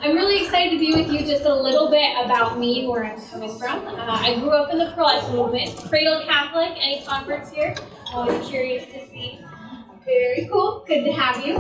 I'm really excited to be with you. Just a little bit about me and where I'm coming from. I grew up in the pro-life movement, cradle Catholic. Any converts here? Always curious to see. Very cool. Good to have you.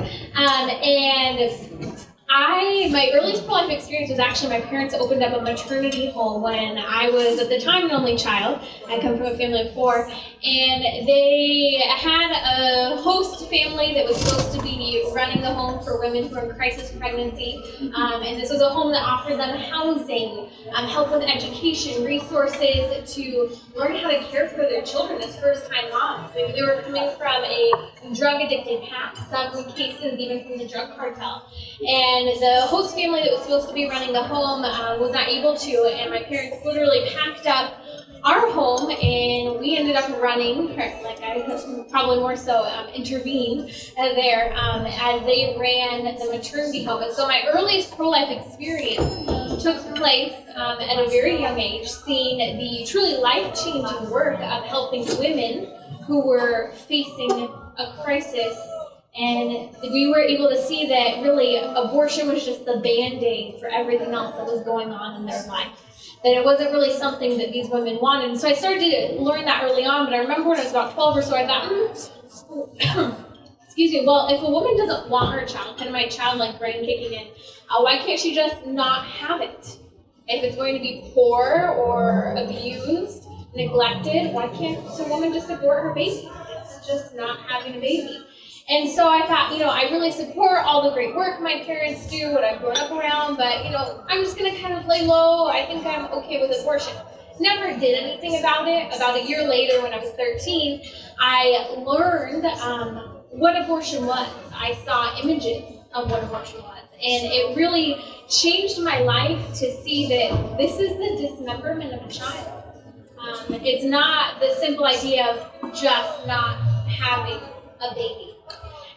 My earliest pro-life experience was actually my parents opened up a maternity home when I was, at the time, an only child. I come from a family of 4, and they had a host family that was supposed to be running the home for women who were in crisis pregnancy. And this was a home that offered them housing, help with education, resources to learn how to care for their children as first-time moms. They were coming from a drug-addicted past, some cases even from the drug cartel. And the host family that was supposed to be running the home was not able to, and my parents literally packed up our home, and we ended up running, like I probably more so intervened there as they ran the maternity home. And so my earliest pro-life experience took place at a very young age, seeing the truly life-changing work of helping women who were facing a crisis. And we were able to see that really abortion was just the Band-Aid for everything else that was going on in their life. That it wasn't really something that these women wanted. And so I started to learn that early on, but I remember when I was about 12 or so, I thought, excuse me, well, if a woman doesn't want her child, kind of my childlike brain kicking in, why can't she just not have it? If it's going to be poor or abused, neglected, why can't a woman just abort her baby? It's just not having a baby. And so I thought, I really support all the great work my parents do, what I've grown up around, but, I'm just going to kind of lay low. I think I'm okay with abortion. Never did anything about it. About a year later, when I was 13, I learned what abortion was. I saw images of what abortion was. And it really changed my life to see that this is the dismemberment of a child. It's not the simple idea of just not having a baby.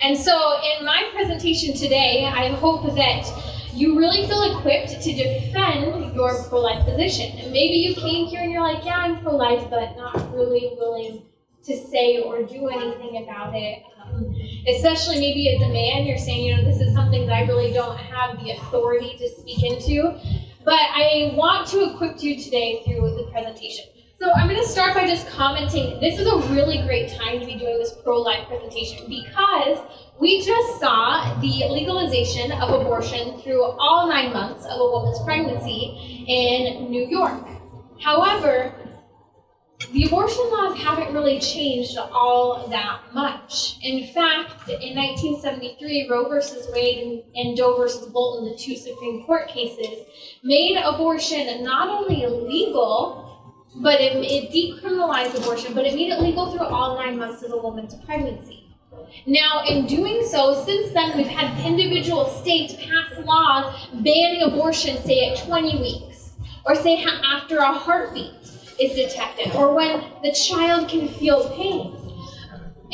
And so in my presentation today, I hope that you really feel equipped to defend your pro-life position. And maybe you came here and you're like, yeah, I'm pro-life, but not really willing to say or do anything about it. Especially maybe as a man, you're saying, this is something that I really don't have the authority to speak into. But I want to equip you today through the presentation. So I'm going to start by just commenting, this is a really great time to be doing this pro-life presentation because we just saw the legalization of abortion through all 9 months of a woman's pregnancy in New York. However, the abortion laws haven't really changed all that much. In fact, in 1973, Roe versus Wade and Doe versus Bolton, the 2 Supreme Court cases, made abortion not only illegal, but it decriminalized abortion, but it made it legal through all 9 months of a woman's pregnancy. Now, in doing so, since then, we've had individual states pass laws banning abortion, say, at 20 weeks, or say after a heartbeat is detected, or when the child can feel pain.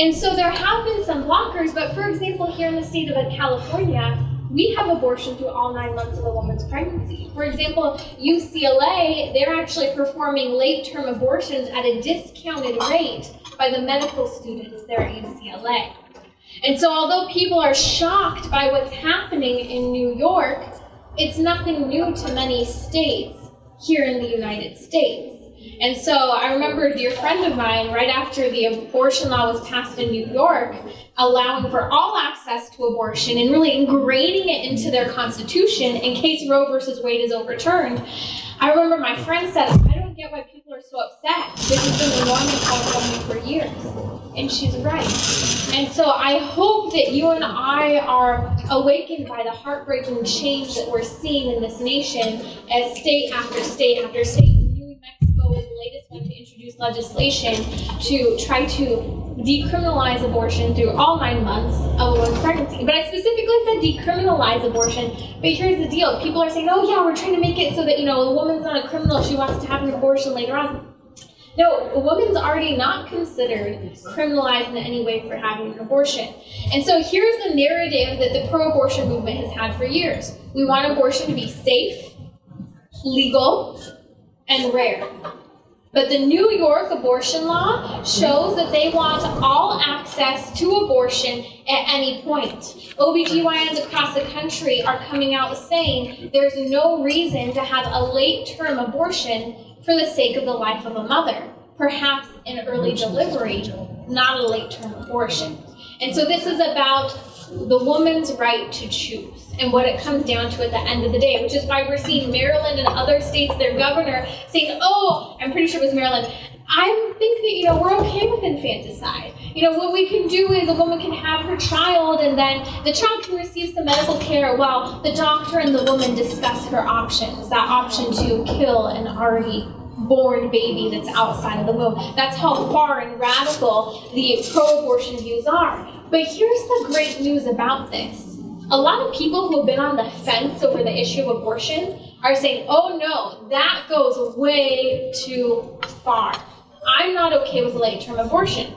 And so there have been some blockers, but for example, here in the state of California, we have abortion through all 9 months of a woman's pregnancy. For example, UCLA, they're actually performing late-term abortions at a discounted rate by the medical students there at UCLA. And so although people are shocked by what's happening in New York, it's nothing new to many states here in the United States. And so I remember a dear friend of mine, right after the abortion law was passed in New York, allowing for all access to abortion and really ingraining it into their constitution in case Roe versus Wade is overturned. I remember my friend said, I don't get why people are so upset. This has been the norm in California for years. And she's right. And so I hope that you and I are awakened by the heartbreaking change that we're seeing in this nation as state after state after state. New Mexico is the latest one to introduce legislation to try to decriminalize abortion through all 9 months of a woman's pregnancy. But I specifically said decriminalize abortion, but here's the deal. People are saying, oh yeah, we're trying to make it so that, a woman's not a criminal, she wants to have an abortion later on. No, a woman's already not considered criminalized in any way for having an abortion. And so here's the narrative that the pro-abortion movement has had for years. We want abortion to be safe, legal, and rare. But the New York abortion law shows that they want all access to abortion at any point. OBGYNs across the country are coming out saying there's no reason to have a late-term abortion for the sake of the life of a mother. Perhaps an early delivery, not a late-term abortion. And so this is about the woman's right to choose and what it comes down to at the end of the day, which is why we're seeing Maryland and other states, their governor, saying, oh, I'm pretty sure it was Maryland, I think that, we're okay with infanticide. What we can do is a woman can have her child and then the child can receive some medical care while the doctor and the woman discuss her options, that option to kill an already born baby that's outside of the womb. That's how far and radical the pro-abortion views are. But here's the great news about this. A lot of people who have been on the fence over the issue of abortion are saying, oh no, that goes way too far. I'm not okay with late-term abortion.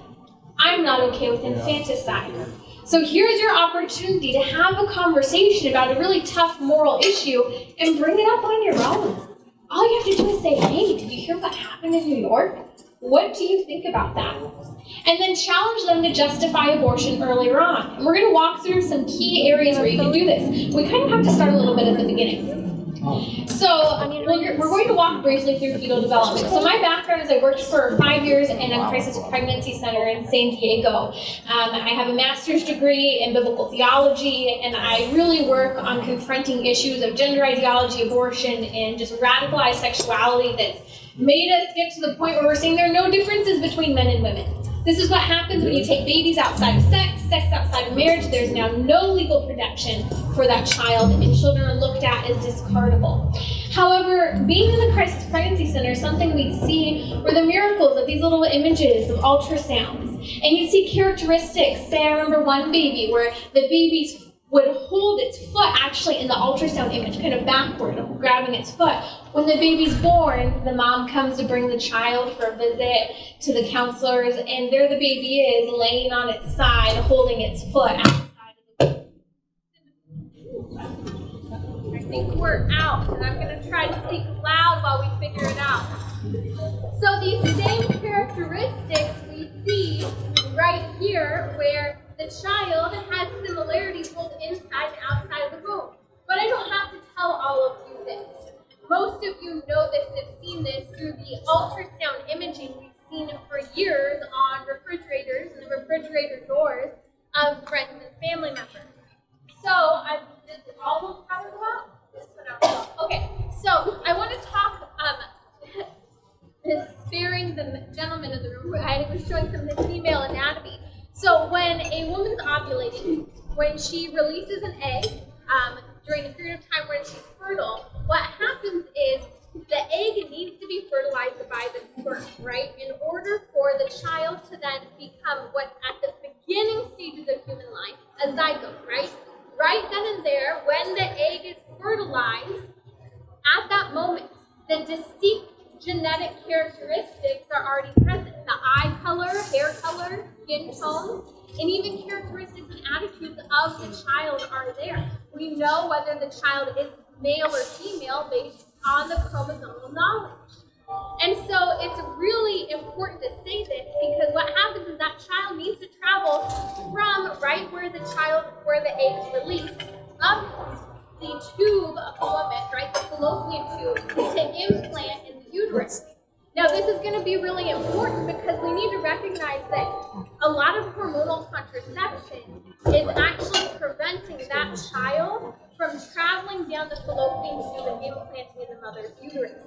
I'm not okay with infanticide. So here's your opportunity to have a conversation about a really tough moral issue and bring it up on your own. All you have to do is say, hey, did you hear what happened in New York? What do you think about that? And then challenge them to justify abortion earlier on. And we're going to walk through some key areas where you can do this. We kind of have to start a little bit at the beginning. So we're going to walk briefly through fetal development. So my background is I worked for 5 years in a crisis pregnancy center in San Diego. I have a master's degree in biblical theology, and I really work on confronting issues of gender ideology, abortion, and just radicalized sexuality that's made us get to the point where we're saying there are no differences between men and women. This is what happens when you take babies outside of sex outside of marriage. There's now no legal protection for that child, and children are looked at as discardable. However, being in the crisis pregnancy center is something we see were the miracles of these little images of ultrasounds. And you see characteristics. Say I remember one baby where the baby's would hold its foot actually in the ultrasound image, kind of backward, grabbing its foot. When the baby's born, the mom comes to bring the child for a visit to the counselors, and there the baby is, laying on its side, holding its foot outside of the I think we're out, and I'm going to try to speak loud while we figure it out. So these same characteristics we see right here, where the child has similarities both inside and outside of the womb. But I don't have to tell all of you this. Most of you know this and have seen this through the ultrasound imaging we've seen for years on refrigerators and the refrigerator doors of friends and family members. So, did all of them have to go out? This one out. Okay, so I want to talk, sparing the gentleman in the room, I was showing some of the female anatomy. So when a woman's ovulating, when she releases an egg, during the period of time when she's fertile, what happens is the egg needs to be fertilized by the sperm, right? In order for the child to then become what at the beginning stages of human life, a zygote, right? Right then and there, when the egg is fertilized, at that moment, the distinct genetic characteristics are already present. The eye color, hair color, skin tones, and even characteristics and attitudes of the child are there. We know whether the child is male or female based on the chromosomal knowledge. And so it's really important to say this because what happens is that child needs to travel from right where the egg's released up the tube of the woman, right, the fallopian tube, to implant in the uterus. Now, this is going to be really important because we need to recognize that a lot of hormonal contraception is actually preventing that child from traveling down the fallopian tube and implanting in the mother's uterus.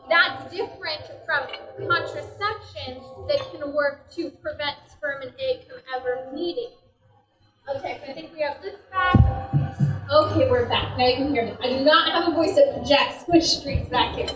That's different from contraception that can work to prevent sperm and egg from ever meeting. Okay, so I think we have this back. Okay, we're back. Now you can hear me. I do not have a voice that projects squish streets back here.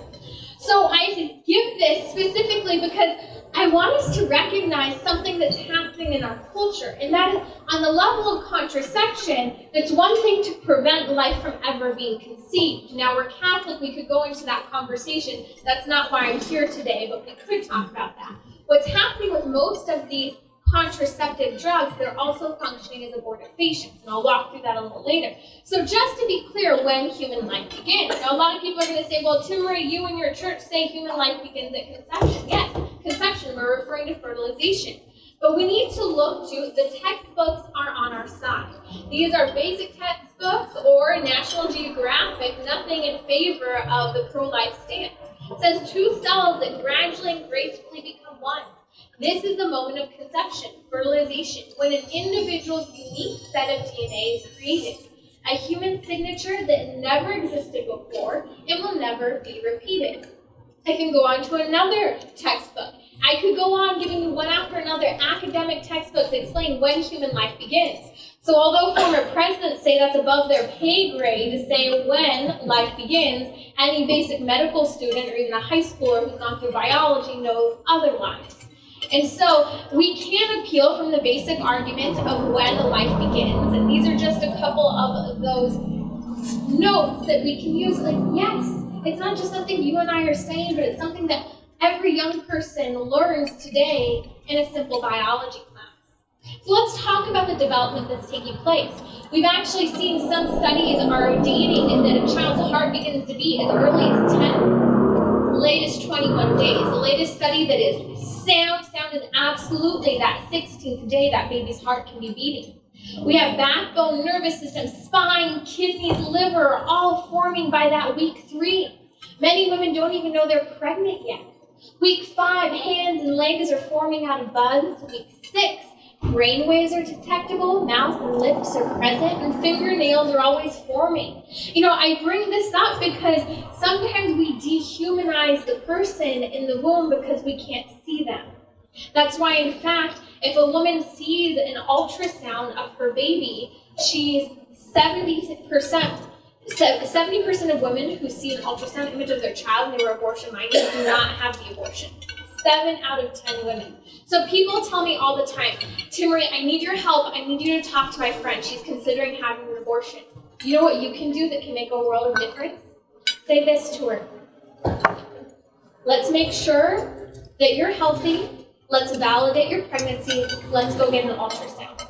So I give this specifically because I want us to recognize something that's happening in our culture, and that is on the level of contraception, it's one thing to prevent life from ever being conceived. Now, we're Catholic, we could go into that conversation. That's not why I'm here today, but we could talk about that. What's happening with most of these contraceptive drugs, they're also functioning as abortifacients, and I'll walk through that a little later. So just to be clear, when human life begins. Now, a lot of people are going to say, well, Timmerie, you and your church say human life begins at conception. Yes, conception, we're referring to fertilization. But we need to look to, the textbooks are on our side. These are basic textbooks or National Geographic, nothing in favor of the pro-life stance. It says two cells that gradually and gracefully become one. This is the moment of conception, fertilization, when an individual's unique set of DNA is created. A human signature that never existed before and will never be repeated. I can go on to another textbook. I could go on giving you one after another academic textbooks that explain when human life begins. So although former presidents say that's above their pay grade to say when life begins, any basic medical student or even a high schooler who's gone through biology knows otherwise. And so we can appeal from the basic argument of when life begins, and these are just a couple of those notes that we can use. Like, yes, it's not just something you and I are saying, but it's something that every young person learns today in a simple biology class. So let's talk about the development that's taking place. We've actually seen some studies are dating that a child's heart begins to beat as early as 10, latest 21 days. The latest study that is sound is absolutely that 16th day that baby's heart can be beating. We have backbone, nervous system, spine, kidneys, liver, all forming by that week 3. Many women don't even know they're pregnant yet. Week 5, hands and legs are forming out of buds. Week 6, brain waves are detectable, mouth and lips are present, and fingernails are always forming. You know, I bring this up because sometimes we dehumanize the person in the womb because we can't see them. That's why, in fact, if a woman sees an ultrasound of her baby, she's 70% of women who see an ultrasound image of their child and they were abortion-minded do not have the abortion. 7 out of 10 women. So people tell me all the time, Timmerie, I need your help. I need you to talk to my friend. She's considering having an abortion. You know what you can do that can make a world of difference? Say this to her. Let's make sure that you're healthy. Let's validate your pregnancy. Let's go get an ultrasound.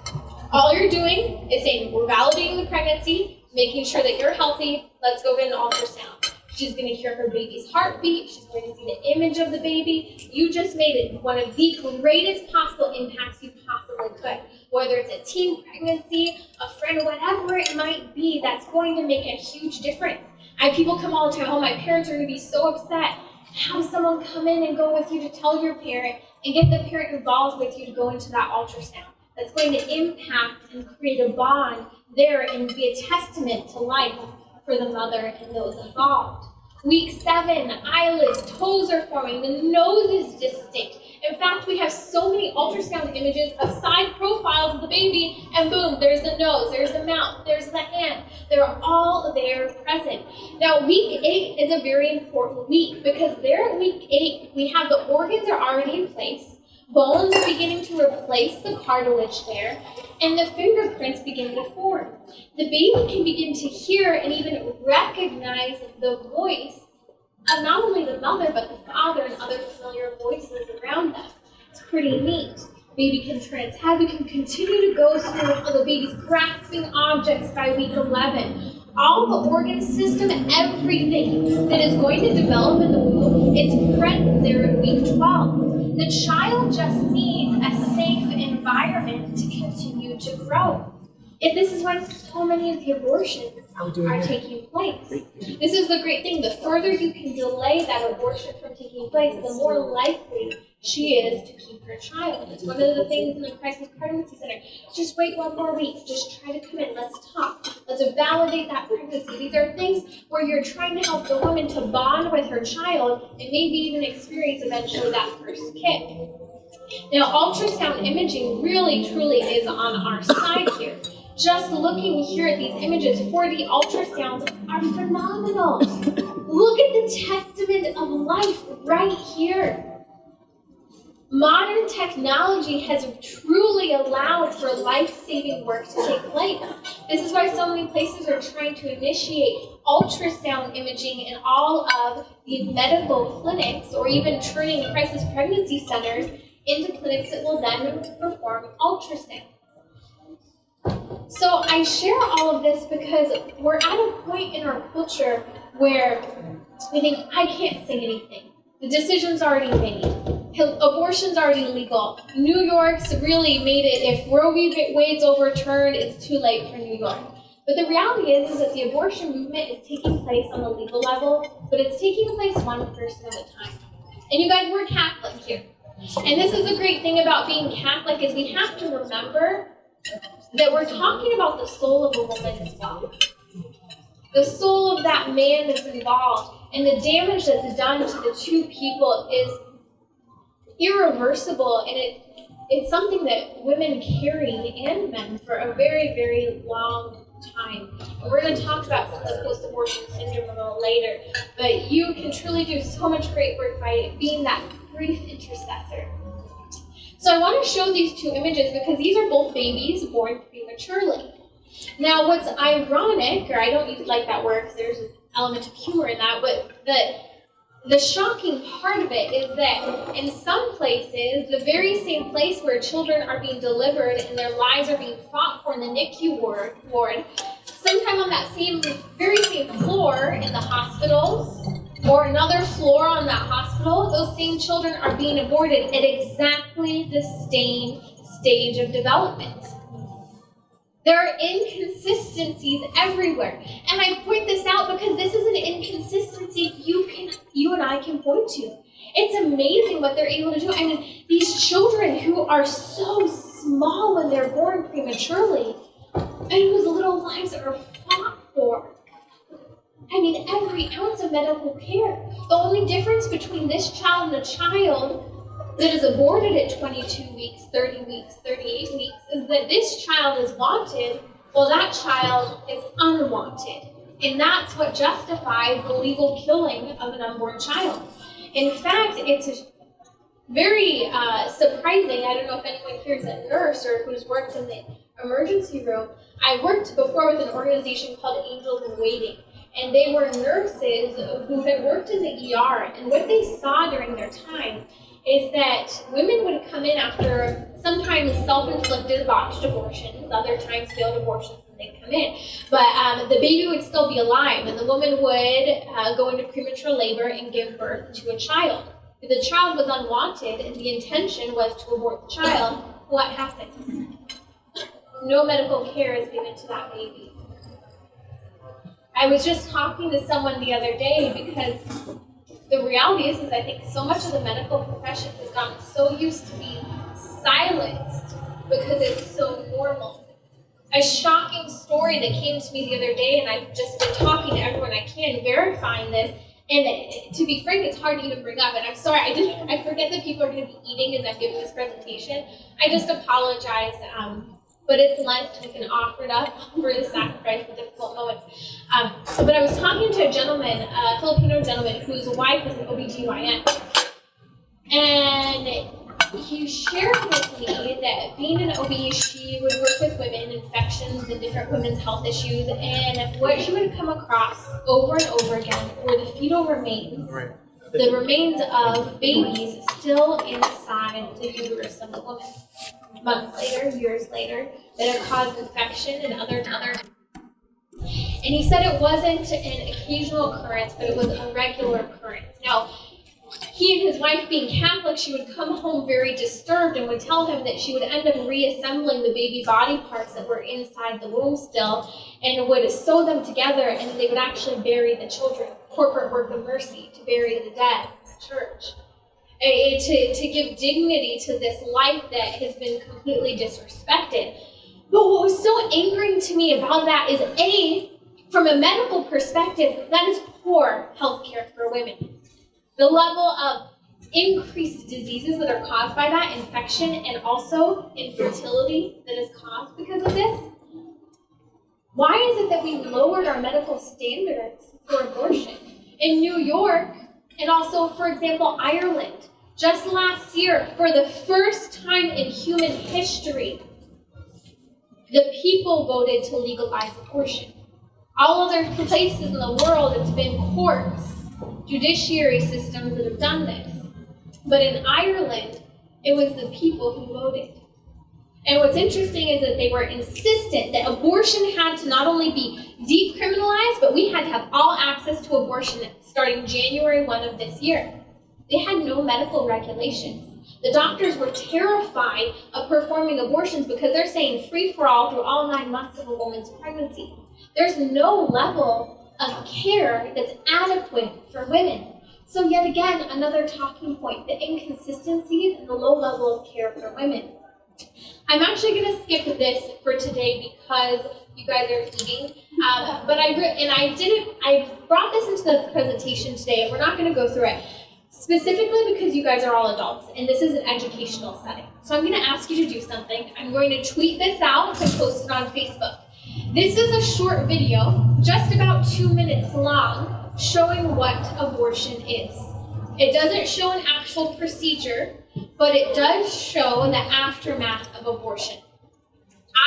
All you're doing is saying, we're validating the pregnancy, making sure that you're healthy, let's go get an ultrasound. She's going to hear her baby's heartbeat. She's going to see the image of the baby. You just made it one of the greatest possible impacts you possibly could. Whether it's a teen pregnancy, a friend, whatever it might be, that's going to make a huge difference. I have people come all the time, oh, my parents are going to be so upset. Have someone come in and go with you to tell your parent and get the parent involved with you to go into that ultrasound. That's going to impact and create a bond there and be a testament to life for the mother and those involved. Week 7, eyelids, toes are forming, the nose is distinct. In fact, we have so many ultrasound images of side profiles of the baby, and boom, there's the nose, there's the mouth, there's the hand. They're all there present. Now, week 8 is a very important week because there at week 8, we have the organs are already in place, bones are beginning to replace the cartilage there, and the fingerprints begin to form. The baby can begin to hear and even recognize the voice of not only the mother, but the father and other familiar voices around them. It's pretty neat. Baby can turn its head. We can continue to go through the baby's grasping objects by week 11. All the organ system, everything that is going to develop in the womb is present there at week 12. The child just needs a safe environment to continue to grow. And this is why so many of the abortions are taking place. This is the great thing. The further you can delay that abortion from taking place, the more likely she is to keep her child. It's one of the things in the Crisis Pregnancy Center. Just wait 1 more week. Just try to come in. Let's talk. Let's validate that pregnancy. These are things where you're trying to help the woman to bond with her child and maybe even experience eventually that first kick. Now, ultrasound imaging really, truly is on our side here. Just looking here at these images, 4D ultrasounds are phenomenal. Look at the testament of life right here. Modern technology has truly allowed for life-saving work to take place. This is why so many places are trying to initiate ultrasound imaging in all of the medical clinics or even turning crisis pregnancy centers into clinics that will then perform ultrasound. So I share all of this because we're at a point in our culture where we think, I can't say anything. The decision's already made. Abortion's already legal. New York's really made it. If Roe v. Wade's overturned, it's too late for New York. But the reality is that the abortion movement is taking place on the legal level, but it's taking place one person at a time. And you guys, we're Catholic here. And this is the great thing about being Catholic is we have to remember that we're talking about the soul of a woman as well. The soul of that man that's involved, and the damage that's done to the two people is irreversible, and it's something that women carry, and men, for a very, very long time. And we're going to talk about the post-abortion syndrome a little later, but you can truly do so much great work by being that brief intercessor. So I want to show these two images because these are both babies born prematurely. Now, what's ironic, or I don't even like that word because there's an element of humor in that, but the shocking part of it is that in some places, the very same place where children are being delivered and their lives are being fought for in the NICU ward, sometime on that very same floor in the hospitals, or another floor on that hospital, those same children are being aborted at exactly the same stage of development. There are inconsistencies everywhere. And I point this out because this is an inconsistency you and I can point to. It's amazing what they're able to do. I mean, these children who are so small when they're born prematurely, and whose little lives are fought for. I mean, every ounce of medical care. The only difference between this child and a child that is aborted at 22 weeks, 30 weeks, 38 weeks, is that this child is wanted, while that child is unwanted. And that's what justifies the legal killing of an unborn child. In fact, it's very surprising. I don't know if anyone here is a nurse or who's worked in the emergency room. I worked before with an organization called Angels in Waiting. And they were nurses who had worked in the ER. And what they saw during their time is that women would come in after sometimes self-inflicted botched abortions, other times failed abortions, and they'd come in. But the baby would still be alive, and the woman would go into premature labor and give birth to a child. If the child was unwanted and the intention was to abort the child, what happens? No medical care is given to that baby. I was just talking to someone the other day because the reality is I think so much of the medical profession has gotten so used to being silenced because it's so normal. A shocking story that came to me the other day, and I've just been talking to everyone I can, verifying this, and to be frank, it's hard to even bring up, and I'm sorry, I forget that people are going to be eating as I'm giving this presentation. I just apologize. But it's Lent, we can offer it up for the sacrifice in difficult moments. But I was talking to a gentleman, a Filipino gentleman, whose wife is an OBGYN. And he shared with me that being an OB, she would work with women, infections, and different women's health issues. And what she would come across over and over again were the fetal remains, the remains of babies still inside the uterus of the woman. Months later, years later, that have caused infection and other. And he said it wasn't an occasional occurrence, but it was a regular occurrence. Now, he and his wife being Catholic, she would come home very disturbed and would tell him that she would end up reassembling the baby body parts that were inside the womb still, and would sew them together, and they would actually bury the children. Corporate work of mercy, to bury the dead in the church. To give dignity to this life that has been completely disrespected. But what was so angering to me about that is, from a medical perspective, that is poor health care for women. The level of increased diseases that are caused by that, infection, and also infertility that is caused because of this. Why is it that we lowered our medical standards for abortion? In New York, and also, for example, Ireland, just last year, for the first time in human history, the people voted to legalize abortion. All other places in the world, it's been courts, judiciary systems that have done this. But in Ireland, It was the people who voted. And what's interesting is that they were insistent that abortion had to not only be decriminalized, but we had to have all access to abortion starting January 1 of this year. They had no medical regulations. The doctors were terrified of performing abortions because they're saying free for all through all 9 months of a woman's pregnancy. There's no level of care that's adequate for women. So yet again, another talking point, the inconsistencies and the low level of care for women. I'm actually going to skip this for today because you guys are eating, but I brought this into the presentation today, and we're not going to go through it, specifically because you guys are all adults, and this is an educational setting. So I'm going to ask you to do something. I'm going to tweet this out and post it on Facebook. This is a short video, just about 2 minutes long, showing what abortion is. It doesn't show an actual procedure, but it does show the aftermath of abortion.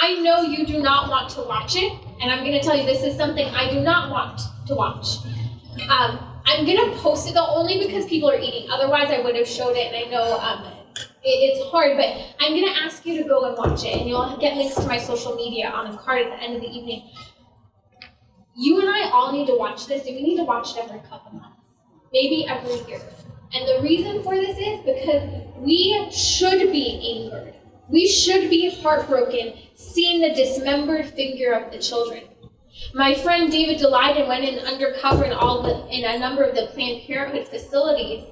I know you do not want to watch it, and I'm going to tell you this is something I do not want to watch. I'm going to post it though only because people are eating. Otherwise, I would have showed it, and I know it's hard, but I'm going to ask you to go and watch it, and you'll get links to my social media on a card at the end of the evening. You and I all need to watch this, and we need to watch it every couple months, maybe every year. And the reason for this is because we should be angered. We should be heartbroken seeing the dismembered figure of the children. My friend David DeLyden went in undercover in a number of the Planned Parenthood facilities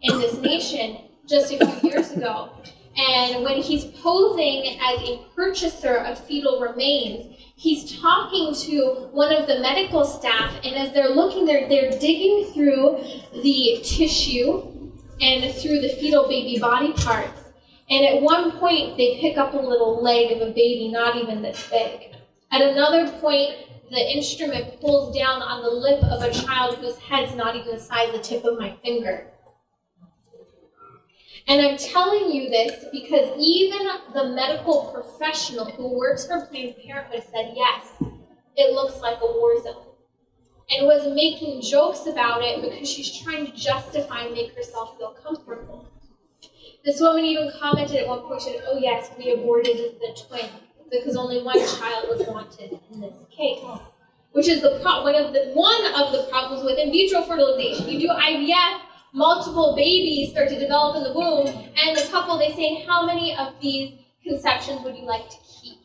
in this nation just a few years ago. And when he's posing as a purchaser of fetal remains, he's talking to one of the medical staff, and as they're looking, they're digging through the tissue and through the fetal baby body parts. And at one point, they pick up a little leg of a baby, not even this big. At another point, the instrument pulls down on the lip of a child whose head's not even the size of the tip of my finger. And I'm telling you this because even the medical professional who works for Planned Parenthood said, yes, it looks like a war zone. And was making jokes about it because she's trying to justify and make herself feel comfortable. This woman even commented at one point, she said, oh yes, we aborted the twin because only one child was wanted in this case. Which is one of the problems with in vitro fertilization. You do IVF, multiple babies start to develop in the womb, and the couple, they say, how many of these conceptions would you like to keep?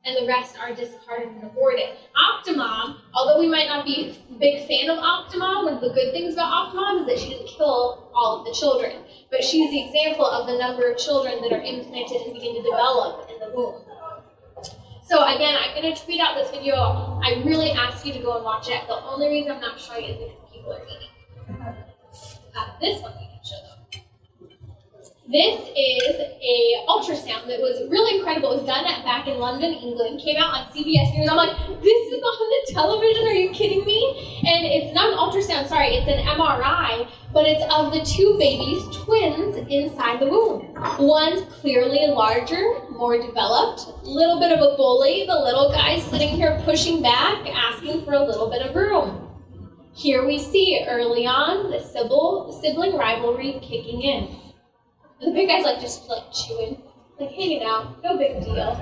And the rest are discarded and aborted. Octomom, although we might not be a big fan of Octomom, one of the good things about Octomom is that she didn't kill all of the children. But she's the example of the number of children that are implanted and begin to develop in the womb. So again, I'm going to tweet out this video. I really ask you to go and watch it. The only reason I'm not showing it is because people are eating. This one we can show them. This is a ultrasound that was really incredible. It was done back in London, England. Came out on CBS News. I'm like, this is on the television? Are you kidding me? And it's not an ultrasound, sorry, it's an MRI, but it's of the two babies, twins, inside the womb. One's clearly larger, more developed, a little bit of a bully. The little guy's sitting here pushing back, asking for a little bit of room. Here we see early on the sibling rivalry kicking in. The big guy's just chewing, hanging out, no big deal.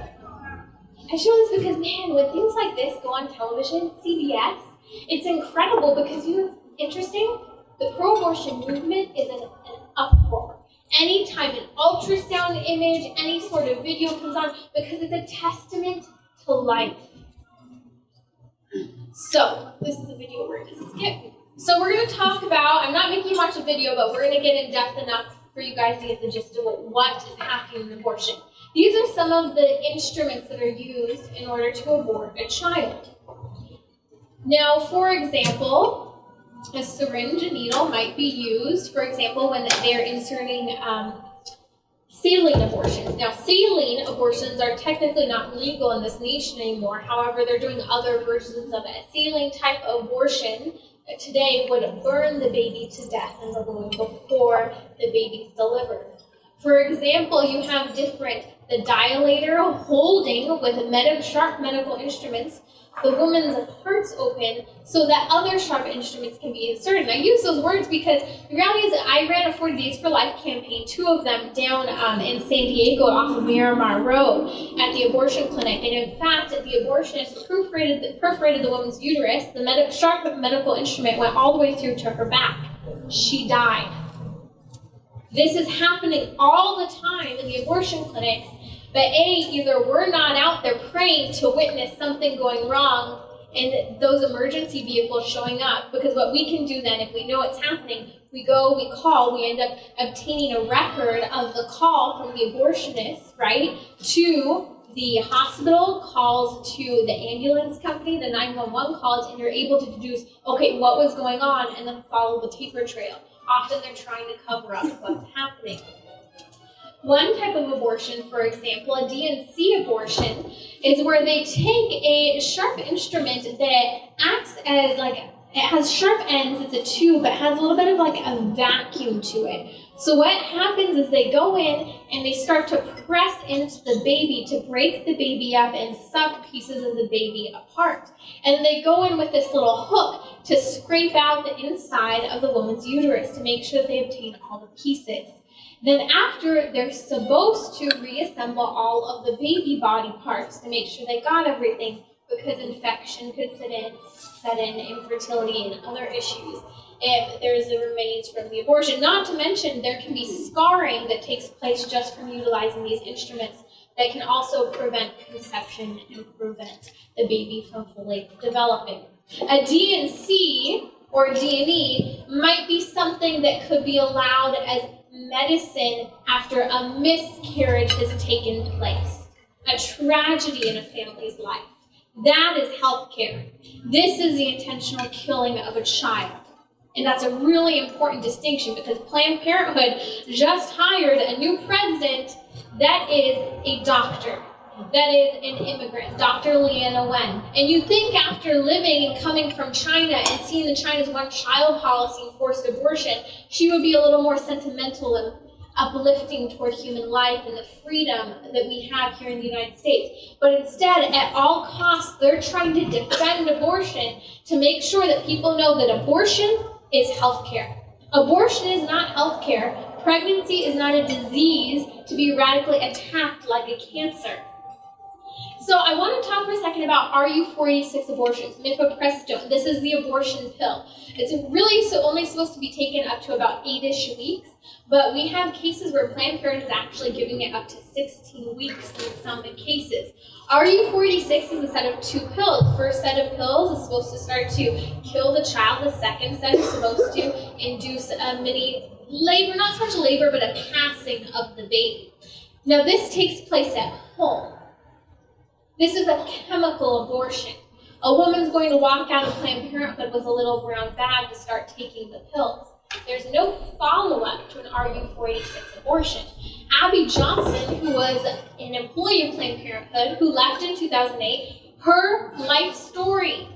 I show this because, man, when things like this go on television, CBS, it's incredible because it's interesting. The pro-abortion movement is in an uproar. Anytime an ultrasound image, any sort of video comes on, because it's a testament to life. So, this is a video we're going to skip. So we're going to talk about, I'm not making you watch a video, but we're going to get in depth enough for you guys to get the gist of what is happening in abortion. These are some of the instruments that are used in order to abort a child. Now, for example, a syringe and needle might be used, for example, when they're inserting saline abortions. Now, saline abortions are technically not legal in this nation anymore. However, they're doing other versions of it. Saline type abortion today would burn the baby to death in the womb before the baby's delivered. For example, you have the dilator holding with sharp medical instruments the woman's parts open so that other sharp instruments can be inserted. And I use those words because the reality is that I ran a 40 Days for Life campaign, 2 of them down in San Diego off of Miramar Road at the abortion clinic. And in fact, the abortionist perforated the woman's uterus. The sharp medical instrument went all the way through to her back. She died. This is happening all the time in the abortion clinics. But either we're not out there praying to witness something going wrong and those emergency vehicles showing up, because what we can do then, if we know it's happening, we go, we call, we end up obtaining a record of the call from the abortionist, right, to the hospital, calls to the ambulance company, the 911 calls, and you're able to deduce, okay, what was going on, and then follow the paper trail. Often they're trying to cover up what's happening. One type of abortion, for example, a D&C abortion, is where they take a sharp instrument that acts as it has sharp ends, it's a tube, but has a little bit of a vacuum to it. So what happens is they go in and they start to press into the baby to break the baby up and suck pieces of the baby apart. And they go in with this little hook to scrape out the inside of the woman's uterus to make sure that they obtain all the pieces. Then after, they're supposed to reassemble all of the baby body parts to make sure they got everything, because infection could set in infertility and other issues if there's the remains from the abortion. Not to mention, there can be scarring that takes place just from utilizing these instruments that can also prevent conception and prevent the baby from fully developing. A D&C or D&E might be something that could be allowed as medicine after a miscarriage has taken place, a tragedy in a family's life. That is healthcare. This is the intentional killing of a child. And that's a really important distinction, because Planned Parenthood just hired a new president that is a doctor, that is an immigrant, Dr. Leanna Wen. And you think after living and coming from China and seeing the China's one-child policy and forced abortion, she would be a little more sentimental and uplifting toward human life and the freedom that we have here in the United States. But instead, at all costs, they're trying to defend abortion to make sure that people know that abortion is healthcare. Abortion is not healthcare. Pregnancy is not a disease to be radically attacked like a cancer. So I want to talk for a second about RU486 abortions, mifepristone. This is the abortion pill. It's really only supposed to be taken up to about 8-ish weeks, but we have cases where Planned Parenthood is actually giving it up to 16 weeks in some cases. RU486 is a set of 2 pills. The first set of pills is supposed to start to kill the child. The second set is supposed to induce a mini labor, not so much labor, but a passing of the baby. Now this takes place at home. This is a chemical abortion. A woman's going to walk out of Planned Parenthood with a little brown bag to start taking the pills. There's no follow-up to an RU486 abortion. Abby Johnson, who was an employee of Planned Parenthood, who left in 2008, her life story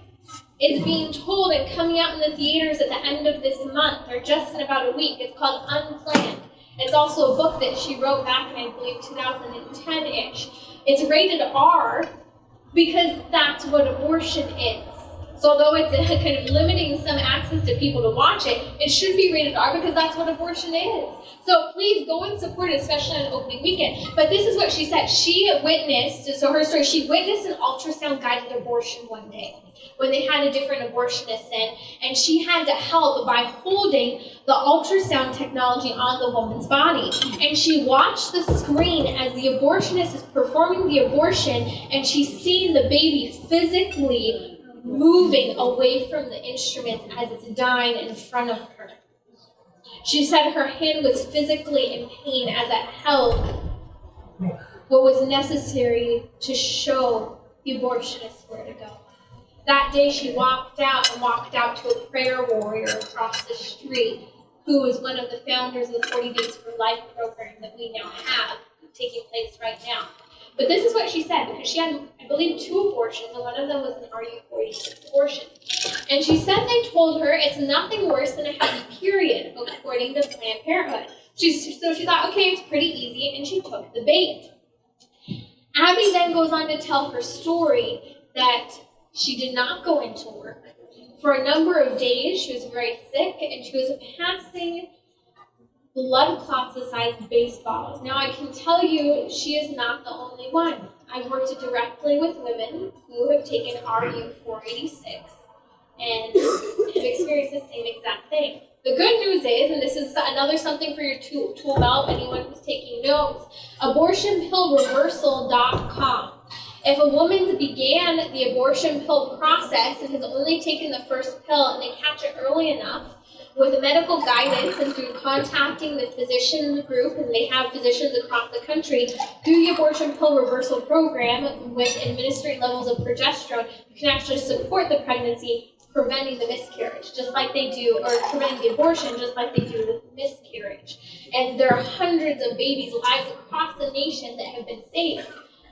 is being told and coming out in the theaters at the end of this month, or just in about a week. It's called Unplanned. It's also a book that she wrote back in, I believe, 2010-ish. It's rated R because that's what abortion is. So although it's kind of limiting some access to people to watch it, it should be rated R because that's what abortion is. So please go and support it, especially on opening weekend. But this is what she said. She witnessed, so her story, she witnessed an ultrasound-guided abortion one day when they had a different abortionist in, and she had to help by holding the ultrasound technology on the woman's body. And she watched the screen as the abortionist is performing the abortion, and she's seeing the baby physically moving away from the instruments as it's dying in front of her. She said her hand was physically in pain as it held what was necessary to show the abortionist where to go. That day she walked out to a prayer warrior across the street who was one of the founders of the 40 Days for Life program that we now have taking place right now. But this is what she said, because she had, I believe, 2 abortions, and one of them was an RU486 abortion. And she said they told her it's nothing worse than a heavy period, according to Planned Parenthood. So she thought, okay, it's pretty easy, and she took the bait. Abby then goes on to tell her story that She did not go into work. For a number of days, she was very sick, and she was passing blood clots the size of baseballs. Now, I can tell you she is not the only one. I've worked directly with women who have taken RU486 and have experienced the same exact thing. The good news is, and this is another something for your tool belt, anyone who's taking notes, abortionpillreversal.com. If a woman began the abortion pill process and has only taken the first pill and they catch it early enough, with medical guidance and through contacting the physician group, and they have physicians across the country, through the abortion pill reversal program with administering levels of progesterone, you can actually support the pregnancy, preventing the miscarriage, just like they do, or preventing the abortion, just like they do with miscarriage. And there are hundreds of babies' lives across the nation that have been saved.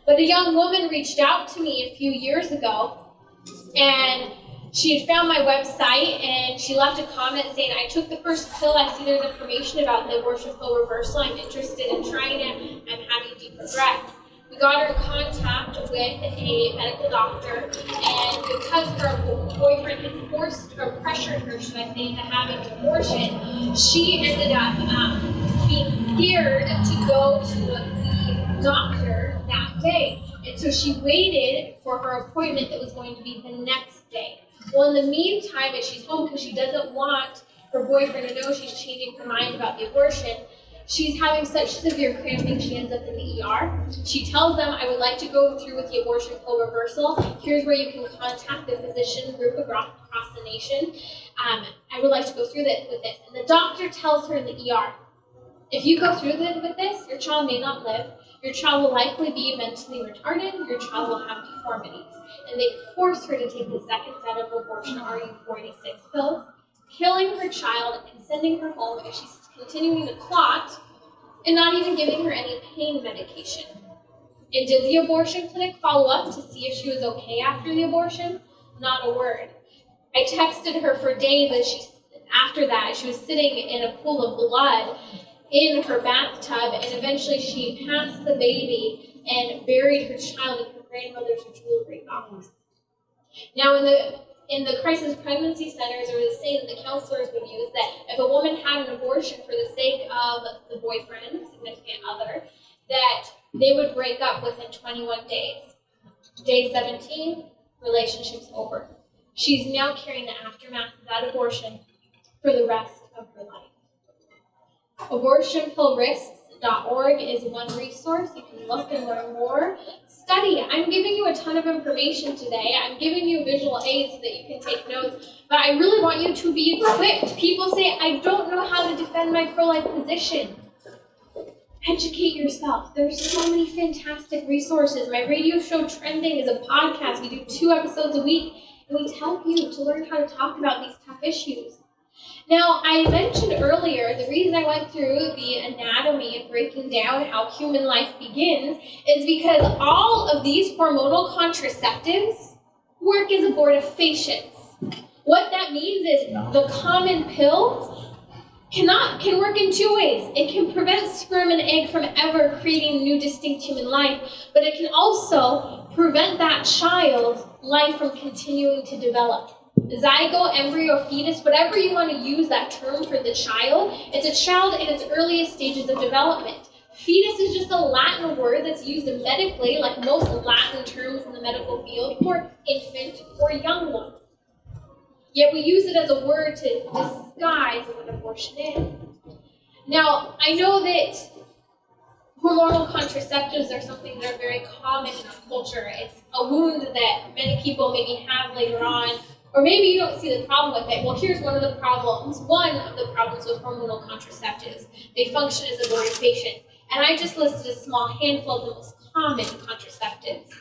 But a young woman reached out to me a few years ago, and she had found my website, and she left a comment saying, I took the first pill, I see there's information about the abortion pill reversal, I'm interested in trying it, I'm having to progress. We got her in contact with a medical doctor, and because her boyfriend had forced or pressured her, should I say, into having an abortion, she ended up being scared to go to the doctor that day. And so she waited for her appointment that was going to be the next day. Well, in the meantime, as she's home, because she doesn't want her boyfriend to know she's changing her mind about the abortion, she's having such severe cramping, she ends up in the ER. She tells them, I would like to go through with the abortion pill reversal. Here's where you can contact the physician group across the nation. I would like to go through with this. And the doctor tells her in the ER, if you go through with this, your child may not live. Your child will likely be mentally retarded. Your child will have deformities. And they force her to take the second set of abortion RU486 pills, killing her child and sending her home as she's continuing to clot and not even giving her any pain medication. And did the abortion clinic follow up to see if she was okay after the abortion? Not a word. I texted her for days, and after that, she was sitting in a pool of blood in her bathtub, and eventually she passed the baby and buried her child in her grandmother's jewelry box. Now, in the crisis pregnancy centers, there was a saying that the counselors would use that if a woman had an abortion for the sake of the boyfriend, significant other, that they would break up within 21 days. Day 17, relationship's over. She's now carrying the aftermath of that abortion for the rest of her life. Abortionpillrisks.org is one resource. You can look and learn more. Study. I'm giving you a ton of information today. I'm giving you visual aids so that you can take notes. But I really want you to be equipped. People say, I don't know how to defend my pro-life position. Educate yourself. There's so many fantastic resources. My radio show, Trending, is a podcast. We do 2 episodes a week, and we help you to learn how to talk about these tough issues. Now, I mentioned earlier, the reason I went through the anatomy and breaking down how human life begins is because all of these hormonal contraceptives work as abortifacients. What that means is the common pill can work in 2 ways. It can prevent sperm and egg from ever creating new distinct human life, but it can also prevent that child's life from continuing to develop. Zygote, embryo, fetus, whatever you want to use that term for the child, it's a child in its earliest stages of development. Fetus is just a Latin word that's used medically, like most Latin terms in the medical field, for infant or young one. Yet we use it as a word to disguise what abortion is. Now, I know that hormonal contraceptives are something that are very common in our culture. It's a wound that many people maybe have later on, or maybe you don't see the problem with it. Well, here's one of the problems. One of the problems with hormonal contraceptives. They function as abortifacients. And I just listed a small handful of the most common contraceptives.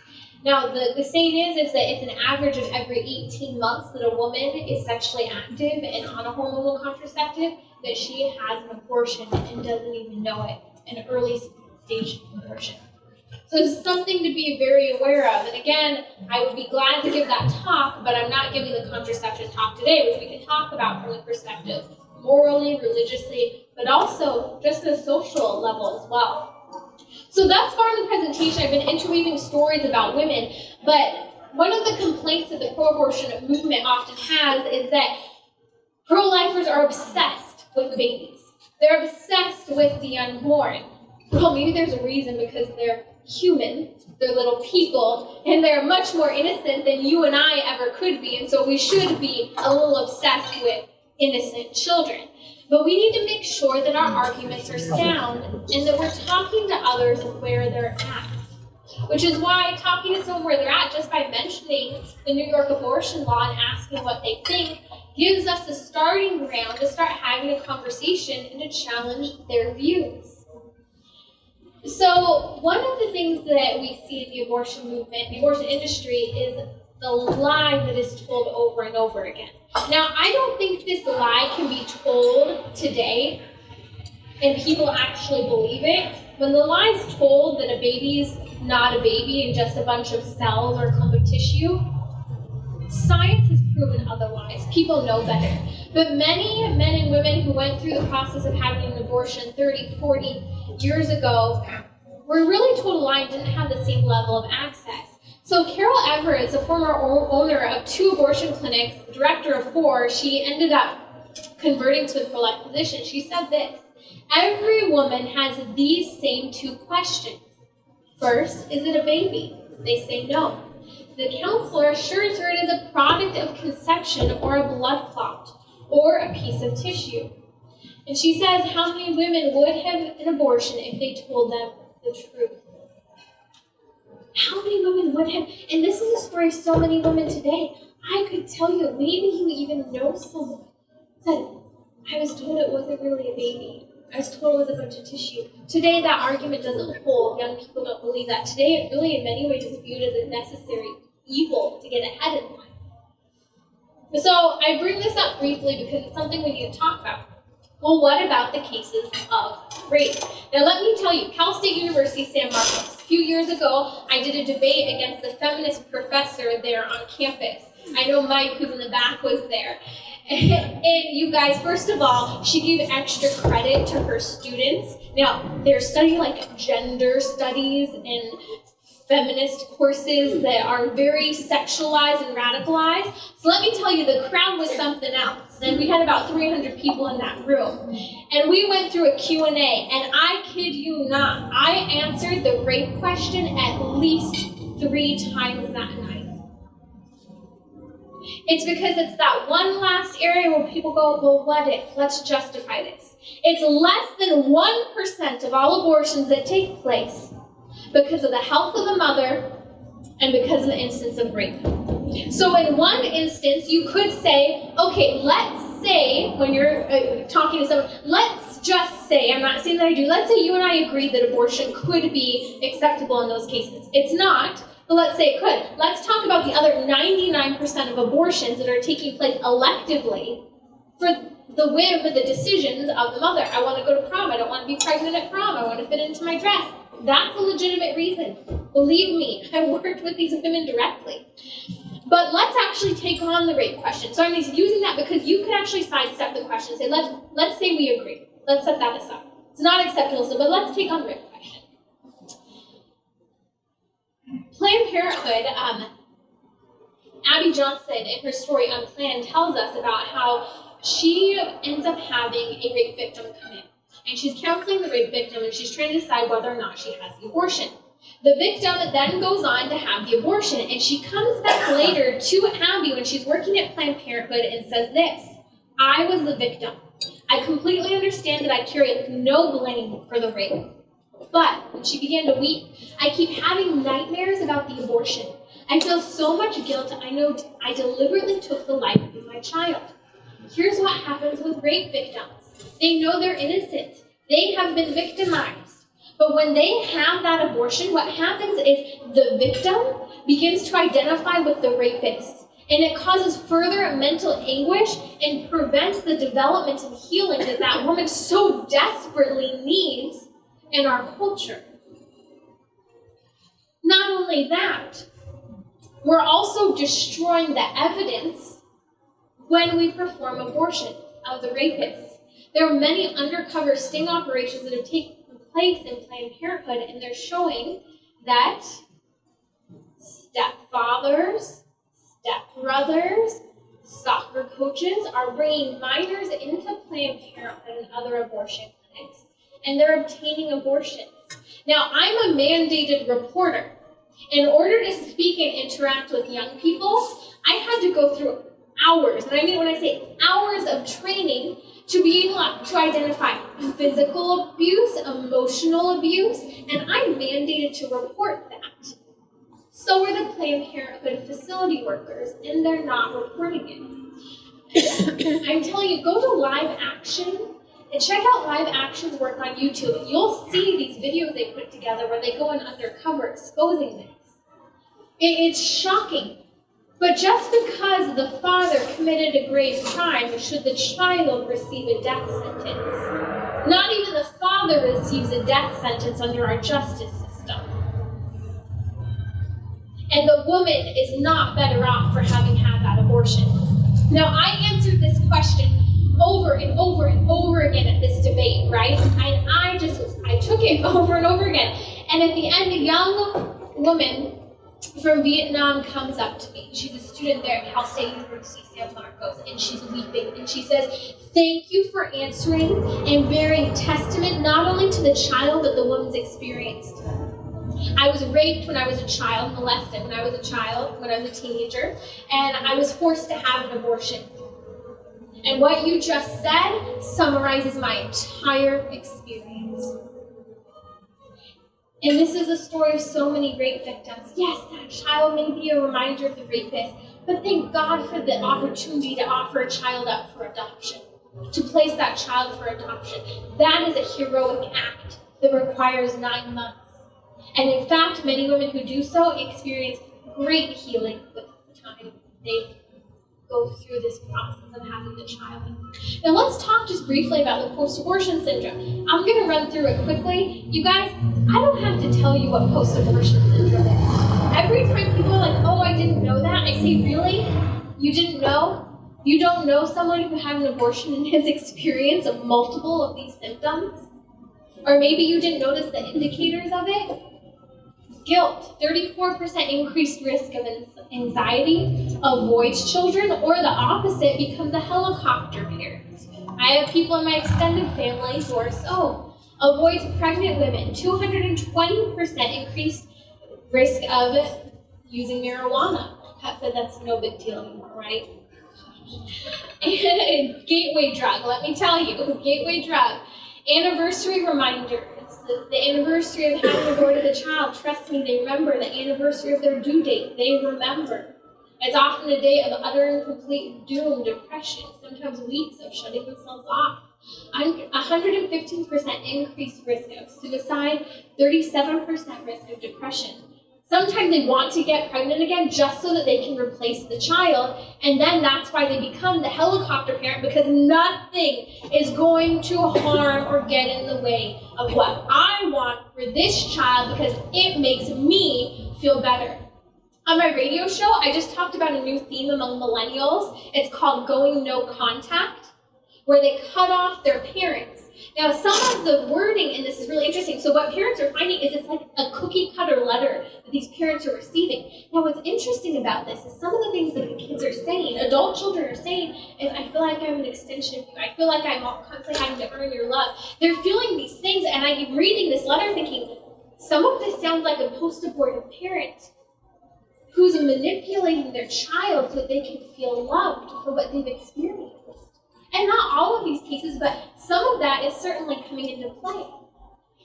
Now, the saying is that it's an average of every 18 months that a woman is sexually active and on a hormonal contraceptive that she has an abortion and doesn't even know it, an early stage abortion. So it's something to be very aware of. And again, I would be glad to give that talk, but I'm not giving the contraception talk today, which we can talk about from the perspective morally, religiously, but also just at a social level as well. So thus far in the presentation, I've been interweaving stories about women, but one of the complaints that the pro-abortion movement often has is that pro-lifers are obsessed with babies. They're obsessed with the unborn. Well, maybe there's a reason, because they're human, they're little people, and they're much more innocent than you and I ever could be, and so we should be a little obsessed with innocent children. But we need to make sure that our arguments are sound and that we're talking to others where they're at. Which is why talking to someone where they're at, just by mentioning the New York abortion law and asking what they think, gives us a starting ground to start having a conversation and to challenge their views. So one of the things that we see in the abortion movement, the abortion industry, is the lie that is told over and over again. Now, I don't think this lie can be told today and people actually believe it. When the lie is told that a baby's not a baby and just a bunch of cells or a clump of tissue, science has proven otherwise. People know better. But many men and women who went through the process of having an abortion 30, 40 years ago were really told a lie and didn't have the same level of access. So Carol Everett, a former owner of 2 abortion clinics, director of 4, she ended up converting to the pro-life position. She said this: every woman has these same 2 questions. First, is it a baby? They say no. The counselor assures her it is a product of conception or a blood clot or a piece of tissue. And she says how many women would have an abortion if they told them the truth. How many women would have, and this is a story of so many women today. I could tell you, maybe you even know someone said, I was told it wasn't really a baby. I was told it was a bunch of tissue. Today that argument doesn't hold. Young people don't believe that. Today it really in many ways is viewed as a necessary evil to get ahead in life. So I bring this up briefly because it's something we need to talk about. Well, what about the cases of rape? Now let me tell you, Cal State University, San Marcos. A few years ago, I did a debate against the feminist professor there on campus. I know Mike, who's in the back, was there. And you guys, first of all, she gave extra credit to her students. Now, they're studying like gender studies and feminist courses that are very sexualized and radicalized. So let me tell you, the crowd was something else. And we had about 300 people in that room. And we went through a Q&A, and I kid you not, I answered the rape question at least 3 times that night. It's because it's that one last area where people go, well, what if? Let's justify this. It's less than 1% of all abortions that take place because of the health of the mother and because of the instance of rape. So in one instance, you could say, okay, let's say, when you're talking to someone, let's just say, I'm not saying that I do, let's say you and I agree that abortion could be acceptable in those cases. It's not, but let's say it could. Let's talk about the other 99% of abortions that are taking place electively for the whim of the decisions of the mother. I want to go to prom. I don't want to be pregnant at prom. I want to fit into my dress. That's a legitimate reason. Believe me, I worked with these women directly. But let's actually take on the rape question. So I'm using that because you could actually sidestep the question and say, let's say we agree. Let's set that aside. It's not acceptable, but let's take on the rape question. Planned Parenthood, Abby Johnson, in her story Unplanned, tells us about how she ends up having a rape victim come in. And she's counseling the rape victim, and she's trying to decide whether or not she has the abortion. The victim then goes on to have the abortion, and she comes back later to Abby when she's working at Planned Parenthood and says this: I was the victim. I completely understand that I carry no blame for the rape. But when she began to weep, I keep having nightmares about the abortion. I feel so much guilt. I know I deliberately took the life of my child. Here's what happens with rape victims. They know they're innocent. They have been victimized. But when they have that abortion, what happens is the victim begins to identify with the rapist. And it causes further mental anguish and prevents the development and healing that that woman so desperately needs in our culture. Not only that, we're also destroying the evidence when we perform abortions of the rapists. There are many undercover sting operations that have taken place in Planned Parenthood, and they're showing that stepfathers, stepbrothers, soccer coaches are bringing minors into Planned Parenthood and other abortion clinics, and they're obtaining abortions. Now, I'm a mandated reporter. In order to speak and interact with young people, I had to go through hours, and I mean when I say hours of training, to be able to identify physical abuse, emotional abuse, and I'm mandated to report that. So are the Planned Parenthood facility workers, and they're not reporting it. I'm telling you, go to Live Action and check out Live Action's work on YouTube. You'll see these videos they put together where they go in undercover exposing this. It's shocking. But just because the father committed a grave crime, should the child receive a death sentence? Not even the father receives a death sentence under our justice system. And the woman is not better off for having had that abortion. Now, I answered this question over and over and over again at this debate, right? And I took it over and over again. And at the end, a young woman from Vietnam comes up to me. She's a student there at Cal State University, San Marcos, and she's weeping. And she says, "Thank you for answering and bearing testament not only to the child, but the woman's experience. I was raped when I was a child, molested when I was a child, when I was a teenager, and I was forced to have an abortion. And what you just said summarizes my entire experience." And this is a story of so many rape victims. Yes, that child may be a reminder of the rapist, but thank God for the opportunity to offer a child up for adoption, to place that child for adoption. That is a heroic act that requires 9 months. And in fact, many women who do so experience great healing with time. They go through this process of having the child. Now let's talk just briefly about the post-abortion syndrome. I'm going to run through it quickly. You guys, I don't have to tell you what post-abortion syndrome is. Every time people are like, "Oh, I didn't know that," I say, "Really? You didn't know? You don't know someone who had an abortion and has experience of multiple of these symptoms? Or maybe you didn't notice the indicators of it?" Guilt, 34% increased risk of anxiety, avoids children, or the opposite, becomes a helicopter parent. I have people in my extended family who are so. Avoids pregnant women, 220% increased risk of using marijuana. But that's no big deal anymore, right? And gateway drug, let me tell you, gateway drug. Anniversary reminders. The anniversary of having aborted a child, trust me, they remember. The anniversary of their due date, they remember. It's often a day of utter and complete doom, depression, sometimes weeks of shutting themselves off. 115% increased risk of suicide, 37% risk of depression. Sometimes they want to get pregnant again just so that they can replace the child, and then that's why they become the helicopter parent, because nothing is going to harm or get in the way of what I want for this child because it makes me feel better. On my radio show, I just talked about a new theme among millennials. It's called going no contact, where they cut off their parents. Now, some of the wording in this is really interesting. So what parents are finding is it's like a cookie cutter letter that these parents are receiving. Now, what's interesting about this is some of the things that the kids are saying, adult children are saying, is "I feel like I'm an extension of you. I feel like I'm constantly having to earn your love." They're feeling these things, and I'm reading this letter thinking, some of this sounds like a post-abortive parent who's manipulating their child so that they can feel loved for what they've experienced. And not all of these cases, but some of that is certainly coming into play.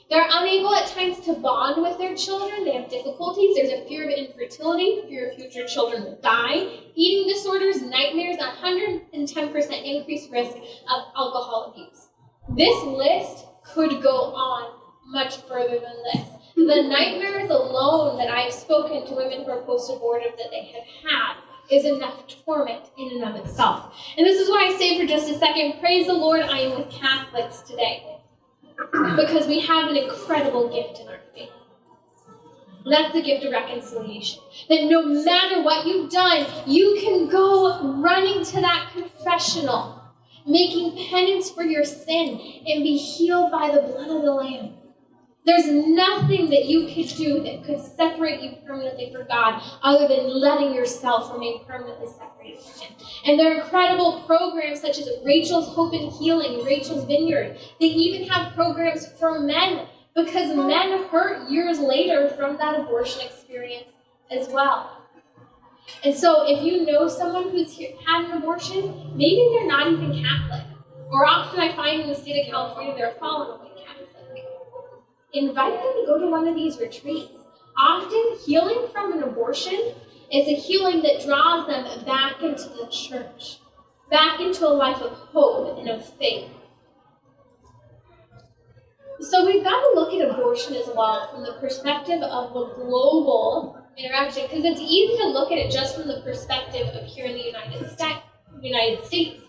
They're unable at times to bond with their children. They have difficulties. There's a fear of infertility, fear of future children will die, eating disorders, nightmares, 110% increased risk of alcohol abuse. This list could go on much further than this. The nightmares alone that I've spoken to women who are post-abortive that they have had is enough torment in and of itself. And this is why I say for just a second, praise the Lord, I am with Catholics today. Because we have an incredible gift in our faith. And that's the gift of reconciliation. That no matter what you've done, you can go running to that confessional, making penance for your sin, and be healed by the blood of the Lamb. There's nothing that you could do that could separate you permanently from God other than letting yourself remain permanently separated from Him. And there are incredible programs such as Rachel's Hope and Healing, Rachel's Vineyard. They even have programs for men because men hurt years later from that abortion experience as well. And so if you know someone who's had an abortion, maybe they're not even Catholic. Or often I find in the state of California, they're fallen away Catholic. Invite them to go to one of these retreats. Often, healing from an abortion is a healing that draws them back into the church, back into a life of hope and of faith. So we've got to look at abortion as well from the perspective of a global interaction, because it's easy to look at it just from the perspective of here in the United States.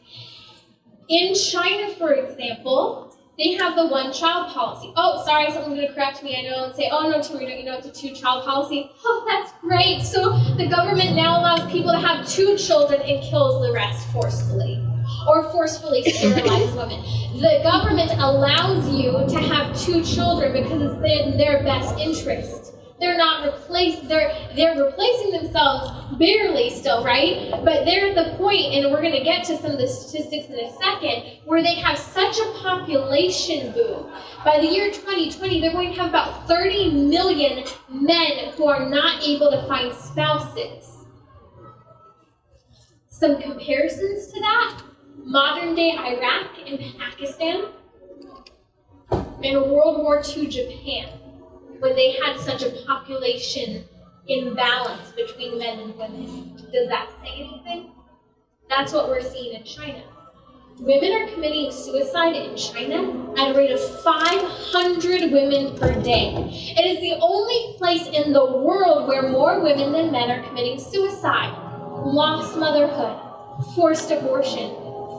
In China, for example, they have the one-child policy. Oh, sorry, someone's going to correct me, I know, and say, oh, no, Timmerie, don't you know it's a two-child policy? Oh, that's great. So the government now allows people to have 2 children and kills the rest forcefully, or forcefully sterilizes women. The government allows you to have 2 children because it's in their best interest. They're not replaced, they're replacing themselves barely still, right? But they're at the point, and we're going to get to some of the statistics in a second, where they have such a population boom. By the year 2020, they're going to have about 30 million men who are not able to find spouses. Some comparisons to that: modern day Iraq and Pakistan, and World War II Japan, when they had such a population imbalance between men and women. Does that say anything? That's what we're seeing in China. Women are committing suicide in China at a rate of 500 women per day. It is the only place in the world where more women than men are committing suicide. Lost motherhood, forced abortion,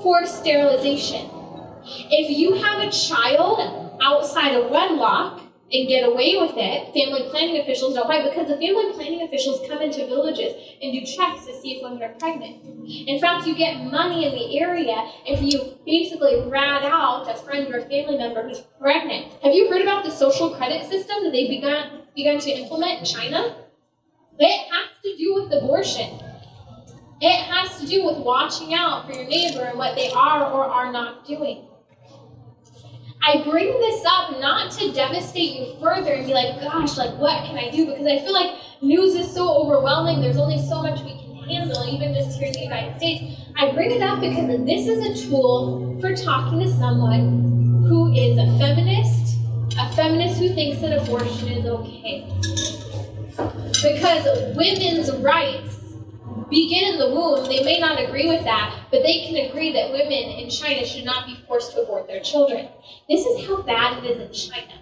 forced sterilization. If you have a child outside of wedlock and get away with it, family planning officials don't fight, because the family planning officials come into villages and do checks to see if women are pregnant. In fact, you get money in the area if you basically rat out a friend or a family member who's pregnant. Have you heard about the social credit system that they begun to implement in China? It has to do with abortion. It has to do with watching out for your neighbor and what they are or are not doing. I bring this up not to devastate you further and be like, gosh, like, what can I do? Because I feel like news is so overwhelming. There's only so much we can handle, even just here in the United States. I bring it up because this is a tool for talking to someone who is a feminist who thinks that abortion is okay. Because women's rights begin in the womb. They may not agree with that, but they can agree that women in China should not be forced to abort their children. This is how bad it is in China.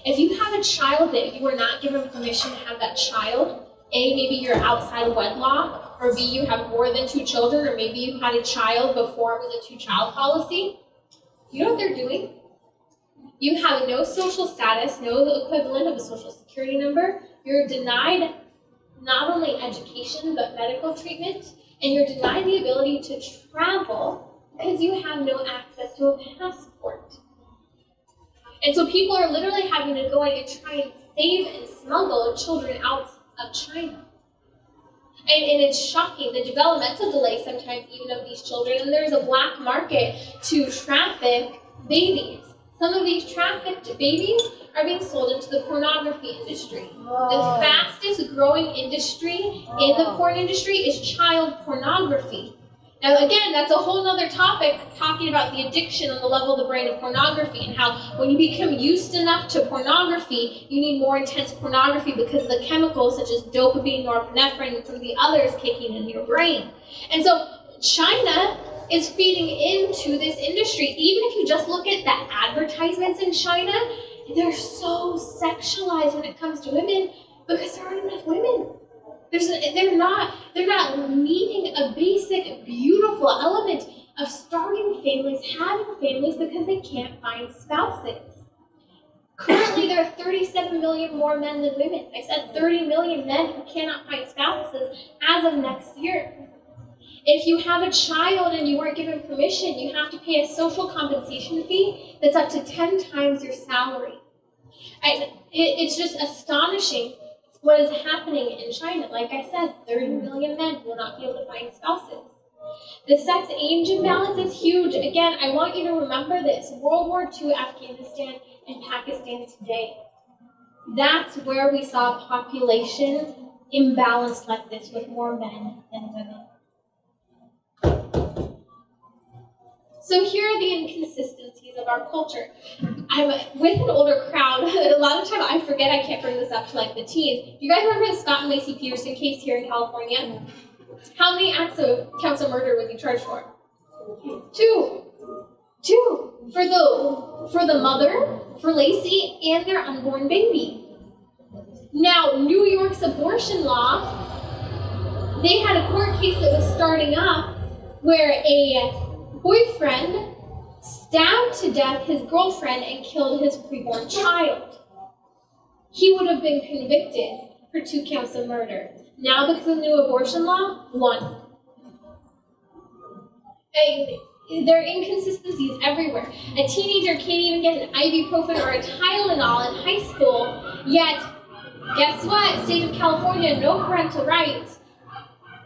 If you have a child that you are not given permission to have that child, A, maybe you're outside of wedlock, or B, you have more than 2 children, or maybe you had a child before it was a 2-child policy, you know what they're doing? You have no social status, no equivalent of a social security number. You're denied not only education, but medical treatment, and you're denied the ability to travel because you have no access to a passport. And so people are literally having to go in and try and save and smuggle children out of China. And it's shocking, the developmental delay sometimes even of these children, and there's a black market to traffic babies. Some of these trafficked babies are being sold into the pornography industry. The fastest growing industry in the porn industry is child pornography. Now again, that's a whole other topic, talking about the addiction on the level of the brain of pornography, and how when you become used enough to pornography, you need more intense pornography because of the chemicals such as dopamine, norepinephrine, and some of the others kicking in your brain. And so China is feeding into this industry. Even if you just look at the advertisements in China, they're so sexualized when it comes to women because there aren't enough women. They're not meeting a basic, beautiful element of starting families, having families, because they can't find spouses. Currently, there are 37 million more men than women. I said 30 million men who cannot find spouses as of next year. If you have a child and you weren't given permission, you have to pay a social compensation fee that's up to 10 times your salary. It's just astonishing what is happening in China. Like I said, 30 million men will not be able to find spouses. The sex-age imbalance is huge. Again, I want you to remember this. World War II, Afghanistan, and Pakistan today. That's where we saw population imbalance like this with more men than women. So here are the inconsistencies of our culture. I'm with an older crowd. A lot of time I forget I can't bring this up to like the teens. Do you guys remember the Scott and Lacey Peterson case here in California? How many counts of murder was he charged for? Two. For the mother, for Lacey, and their unborn baby. Now, New York's abortion law, they had a court case that was starting up where a boyfriend stabbed to death his girlfriend and killed his preborn child. He would have been convicted for 2 counts of murder. Now, because of the new abortion law, 1. There are inconsistencies everywhere. A teenager can't even get an ibuprofen or a Tylenol in high school, yet, guess what? State of California, no parental rights.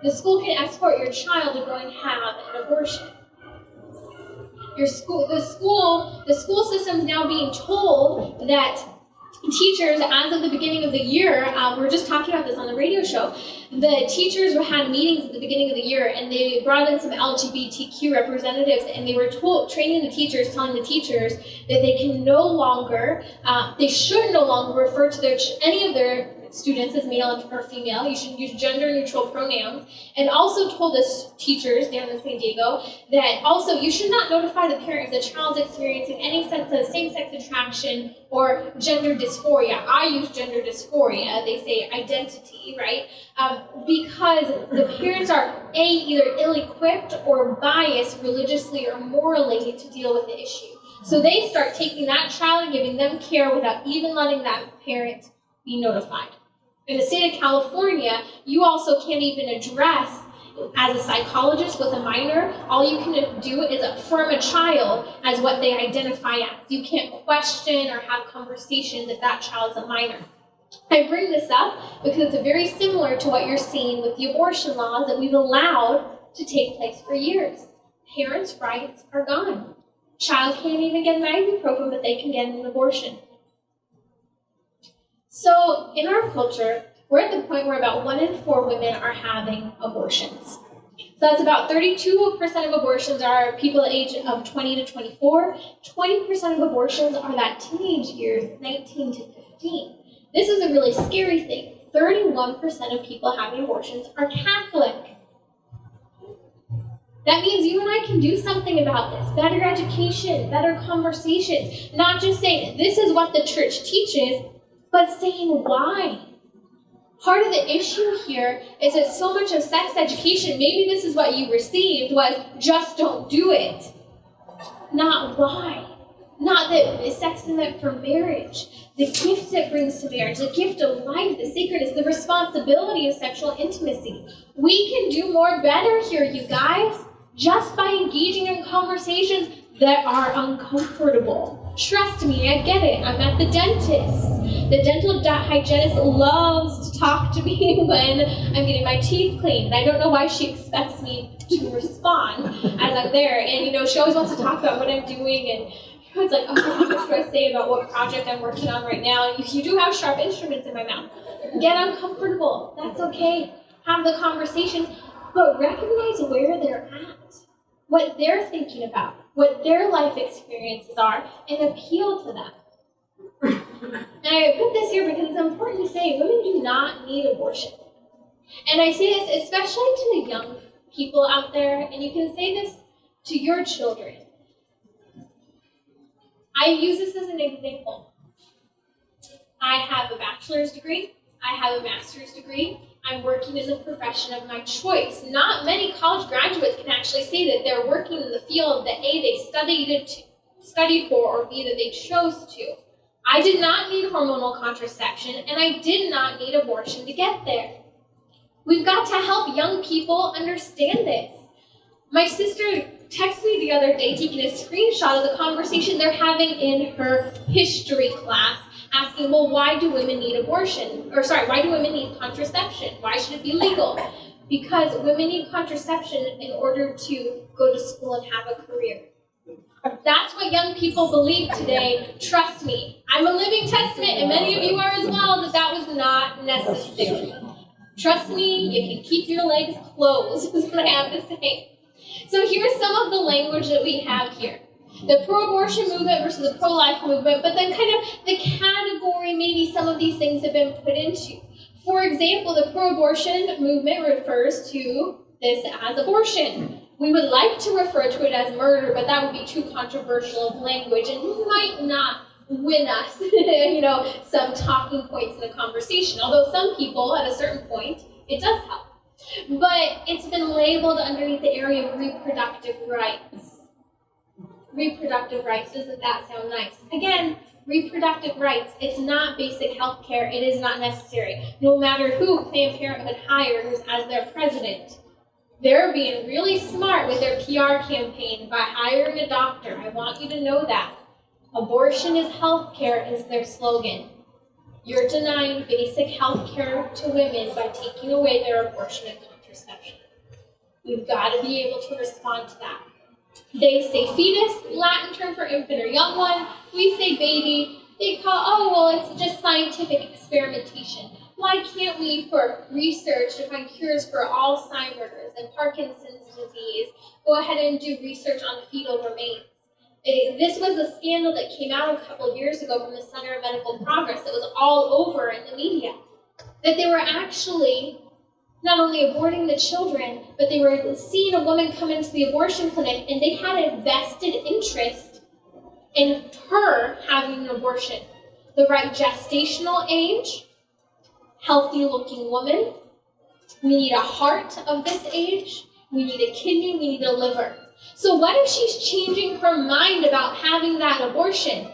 The school can escort your child to go and have an abortion. The school system is now being told that teachers, as of the beginning of the year, we were just talking about this on the radio show, the teachers had meetings at the beginning of the year, and they brought in some LGBTQ representatives, and they were training the teachers, telling the teachers that they can no longer, they should no longer refer to any of their students as male or female. You should use gender-neutral pronouns. And also told the teachers down in San Diego that also you should not notify the parent if the child's experiencing any sense of same-sex attraction or gender dysphoria. I use gender dysphoria. They say identity, right? Because the parents are either ill-equipped or biased religiously or morally to deal with the issue. So they start taking that child and giving them care without even letting that parent be notified. In the state of California, you also can't even address, as a psychologist with a minor, all you can do is affirm a child as what they identify as. You can't question or have conversations if that child's a minor. I bring this up because it's very similar to what you're seeing with the abortion laws that we've allowed to take place for years. Parents' rights are gone. Child can't even get an ibuprofen, but they can get an abortion. So in our culture, we're at the point where about 1 in 4 women are having abortions. So that's about 32% of abortions are people at age of 20 to 24. 20% of abortions are that teenage years, 19 to 15. This is a really scary thing. 31% of people having abortions are Catholic. That means you and I can do something about this. Better education, better conversations. Not just saying, this is what the church teaches, but saying why. Part of the issue here is that so much of sex education, maybe this is what you received, was just don't do it. Not why. Not that sex is meant for marriage. The gift it brings to marriage, the gift of life, the sacredness, the responsibility of sexual intimacy. We can do more better here, you guys, just by engaging in conversations that are uncomfortable. Trust me, I get it. I'm at the dentist. The dental hygienist loves to talk to me when I'm getting my teeth cleaned. And I don't know why she expects me to respond as I'm there. And, she always wants to talk about what I'm doing. And it's like, oh, what should I say about what project I'm working on right now? And you do have sharp instruments in my mouth. Get uncomfortable. That's okay. Have the conversation. But recognize where they're at, what they're thinking about, what their life experiences are, and appeal to them. And I put this here because it's important to say women do not need abortion. And I say this especially to the young people out there, and you can say this to your children. I use this as an example. I have a bachelor's degree. I have a master's degree. I'm working in the profession of my choice. Not many college graduates can actually say that they're working in the field that A, they studied for, or B, that they chose to. I did not need hormonal contraception, and I did not need abortion to get there. We've got to help young people understand this. My sister texted me the other day taking a screenshot of the conversation they're having in her history class, asking, well, why do women need abortion? Or sorry, why do women need contraception? Why should it be legal? Because women need contraception in order to go to school and have a career. That's what young people believe today. Trust me. I'm a living testament, and many of you are as well, that was not necessary. Trust me, you can keep your legs closed, is what I have to say. So here's some of the language that we have here. The pro-abortion movement versus the pro-life movement, but then kind of the category maybe some of these things have been put into. For example, the pro-abortion movement refers to this as abortion. We would like to refer to it as murder, but that would be too controversial of language and might not win us, some talking points in the conversation. Although some people, at a certain point, it does help. But it's been labeled underneath the area of reproductive rights. Reproductive rights, doesn't that sound nice? Again, reproductive rights, it's not basic health care, it is not necessary. No matter who Planned Parenthood hires as their president, they're being really smart with their PR campaign by hiring a doctor. I want you to know that. Abortion is health care is their slogan. You're denying basic health care to women by taking away their abortion and contraception. We've got to be able to respond to that. They say fetus, Latin term for infant or young one. We say baby. They call, it's just scientific experimentation. Why can't we, for research to find cures for Alzheimer's and Parkinson's disease, go ahead and do research on fetal remains? This was a scandal that came out a couple of years ago from the Center of Medical Progress that was all over in the media. That they were actually not only aborting the children, but they were seeing a woman come into the abortion clinic and they had a vested interest in her having an abortion. The right gestational age, healthy looking woman. We need a heart of this age. We need a kidney, we need a liver. So what if she's changing her mind about having that abortion?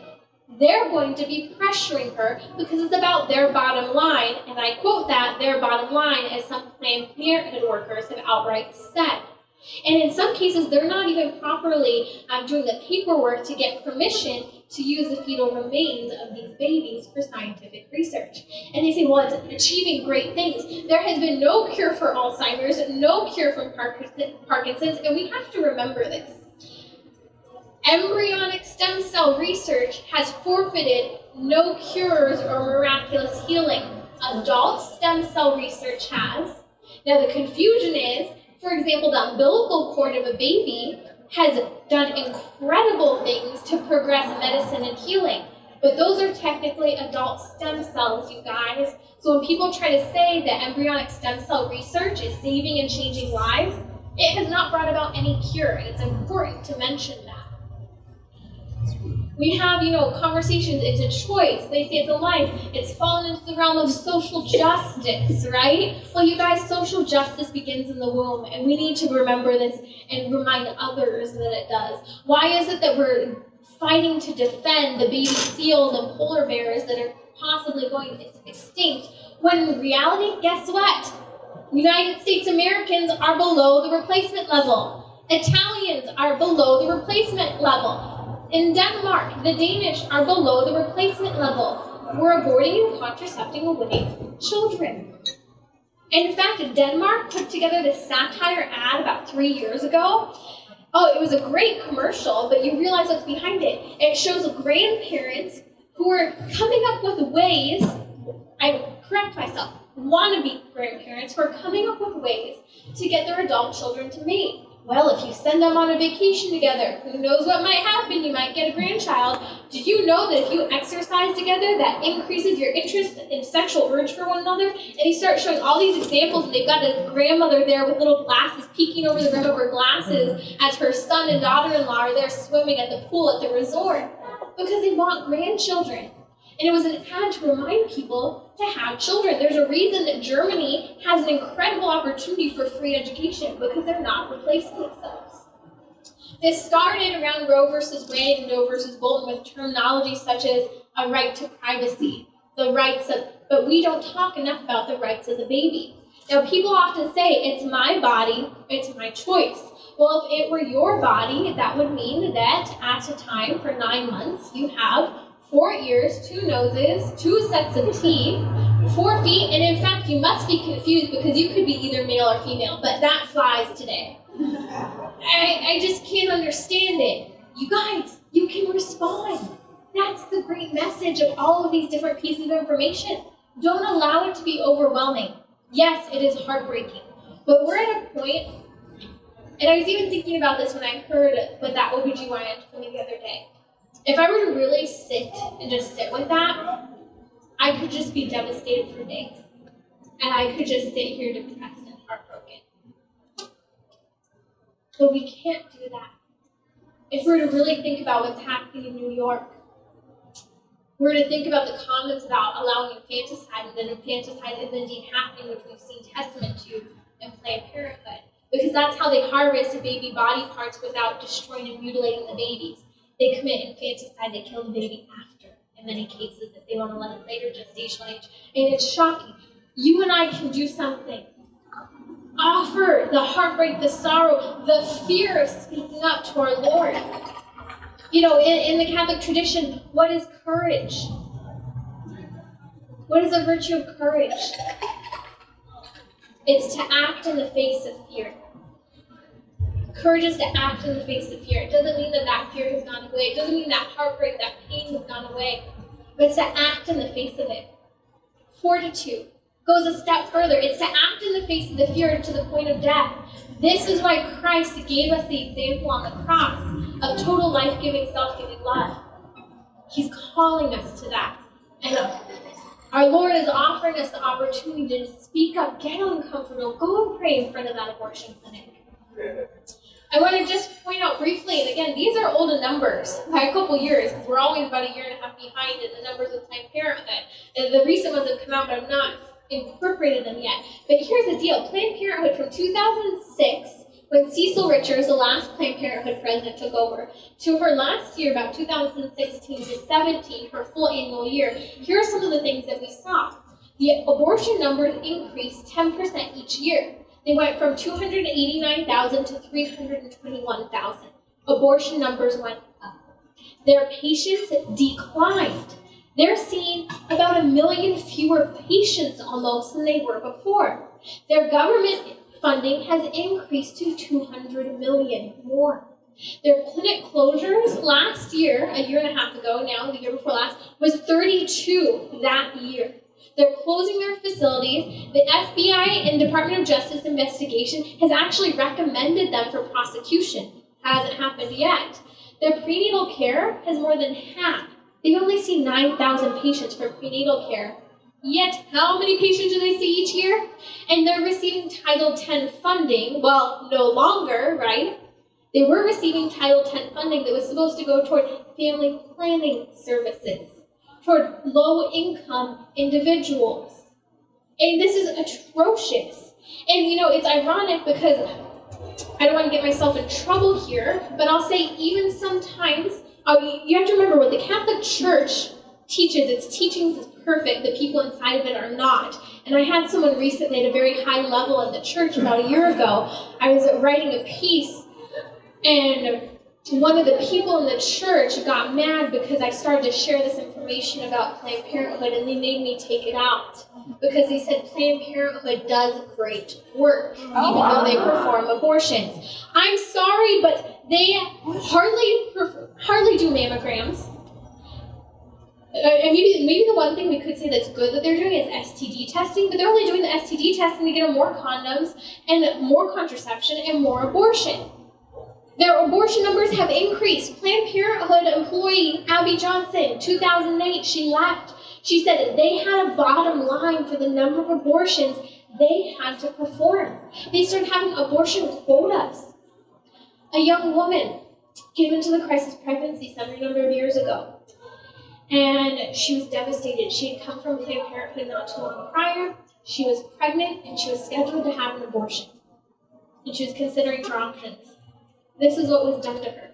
They're going to be pressuring her because it's about their bottom line. And I quote that, their bottom line, as some Planned Parenthood workers have outright said. And in some cases, they're not even properly doing the paperwork to get permission to use the fetal remains of these babies for scientific research. And they say, well, it's achieving great things. There has been no cure for Alzheimer's, no cure for Parkinson's, and we have to remember this. Embryonic stem cell research has forfeited no cures or miraculous healing. Adult stem cell research has. Now the confusion is, for example, the umbilical cord of a baby has done incredible things to progress medicine and healing. But those are technically adult stem cells, you guys. So when people try to say that embryonic stem cell research is saving and changing lives, it has not brought about any cure, and it's important to mention that. We have, conversations, it's a choice. They say it's a life. It's fallen into the realm of social justice, right? Well, you guys, social justice begins in the womb, and we need to remember this and remind others that it does. Why is it that we're fighting to defend the baby seals and polar bears that are possibly going extinct, when in reality, guess what? United States Americans are below the replacement level. Italians are below the replacement level. In Denmark, the Danish are below the replacement level. We're aborting and contracepting away children. In fact, Denmark put together this satire ad about 3 years ago. Oh, it was a great commercial, but you realize what's behind it. It shows grandparents who are coming up with ways, I correct myself, wannabe grandparents who are coming up with ways to get their adult children to mate. Well, if you send them on a vacation together, who knows what might happen? You might get a grandchild. Did you know that if you exercise together, that increases your interest in sexual urge for one another? And he starts showing all these examples, and they've got a grandmother there with little glasses peeking over the rim of her glasses as her son and daughter-in-law are there swimming at the pool at the resort because they want grandchildren. And it was an ad to remind people to have children. There's a reason that Germany has an incredible opportunity for free education because they're not replacing themselves. This started around Roe versus Wade and Doe versus Bolton with terminology such as a right to privacy, the rights of, but we don't talk enough about the rights of the baby. Now, people often say, it's my body, it's my choice. Well, if it were your body, that would mean that at a time for 9 months, you have 4 ears, 2 noses, 2 sets of teeth, 4 feet, and in fact, you must be confused because you could be either male or female, but that flies today. I just can't understand it. You guys, you can respond. That's the great message of all of these different pieces of information. Don't allow it to be overwhelming. Yes, it is heartbreaking, but we're at a point, and I was even thinking about this when I heard what that OBGYN told me the other day. If I were to really sit with that, I could just be devastated for days. And I could just sit here depressed and heartbroken. But we can't do that. If we're to really think about what's happening in New York, we're to think about the comments about allowing infanticide, and that infanticide is indeed happening, which we've seen testament to in Planned Parenthood. Because that's how they harvest baby body parts without destroying and mutilating the babies. They commit infanticide, they kill the baby after, in many cases, if they want to let it later gestational age. And it's shocking. You and I can do something. Offer the heartbreak, the sorrow, the fear of speaking up to our Lord. You know, in the Catholic tradition, what is courage? What is the virtue of courage? It's to act in the face of fear. Courage is to act in the face of fear. It doesn't mean that fear has gone away. It doesn't mean that heartbreak, that pain has gone away. But it's to act in the face of it. Fortitude goes a step further. It's to act in the face of the fear to the point of death. This is why Christ gave us the example on the cross of total life-giving, self-giving love. He's calling us to that. And our Lord is offering us the opportunity to speak up, get uncomfortable, go and pray in front of that abortion clinic. I want to just point out briefly, and again, these are older numbers by a couple years, because we're always about 1.5 years behind in the numbers of Planned Parenthood. And the recent ones have come out, but I'm not incorporated them yet. But here's the deal. Planned Parenthood from 2006, when Cecil Richards, the last Planned Parenthood president, took over, to her last year, about 2016 to 17, her full annual year, here are some of the things that we saw. The abortion numbers increased 10% each year. They went from 289,000 to 321,000. Abortion numbers went up. Their patients declined. They're seeing about 1 million fewer patients almost than they were before. Their government funding has increased to 200 million more. Their clinic closures last year, 1.5 years ago now, the year before last, was 32 that year. They're closing their facilities. The FBI and Department of Justice investigation has actually recommended them for prosecution. Hasn't happened yet. Their prenatal care has more than halved. They only see 9,000 patients for prenatal care. Yet, how many patients do they see each year? And they're receiving Title X funding. Well, no longer, right? They were receiving Title X funding that was supposed to go toward family planning services, toward low-income individuals. And this is atrocious. And you know, it's ironic because I don't want to get myself in trouble here, but I'll say even sometimes, you have to remember what the Catholic Church teaches, its teachings is perfect, the people inside of it are not. And I had someone recently at a very high level in the church about 1 year ago. I was writing a piece, and one of the people in the church got mad because I started to share this information about Planned Parenthood, and they made me take it out because they said Planned Parenthood does great work, even though they perform abortions. I'm sorry, but they hardly do mammograms. And maybe the one thing we could say that's good that they're doing is STD testing, but they're only doing the STD testing to get them more condoms and more contraception and more abortion. Their abortion numbers have increased. Planned Parenthood employee Abby Johnson, 2008, she left. She said that they had a bottom line for the number of abortions they had to perform. They started having abortion quotas. A young woman came into the crisis pregnancy center a number of years ago. And she was devastated. She had come from Planned Parenthood not too long prior. She was pregnant, and she was scheduled to have an abortion. And she was considering her options. This is what was done to her.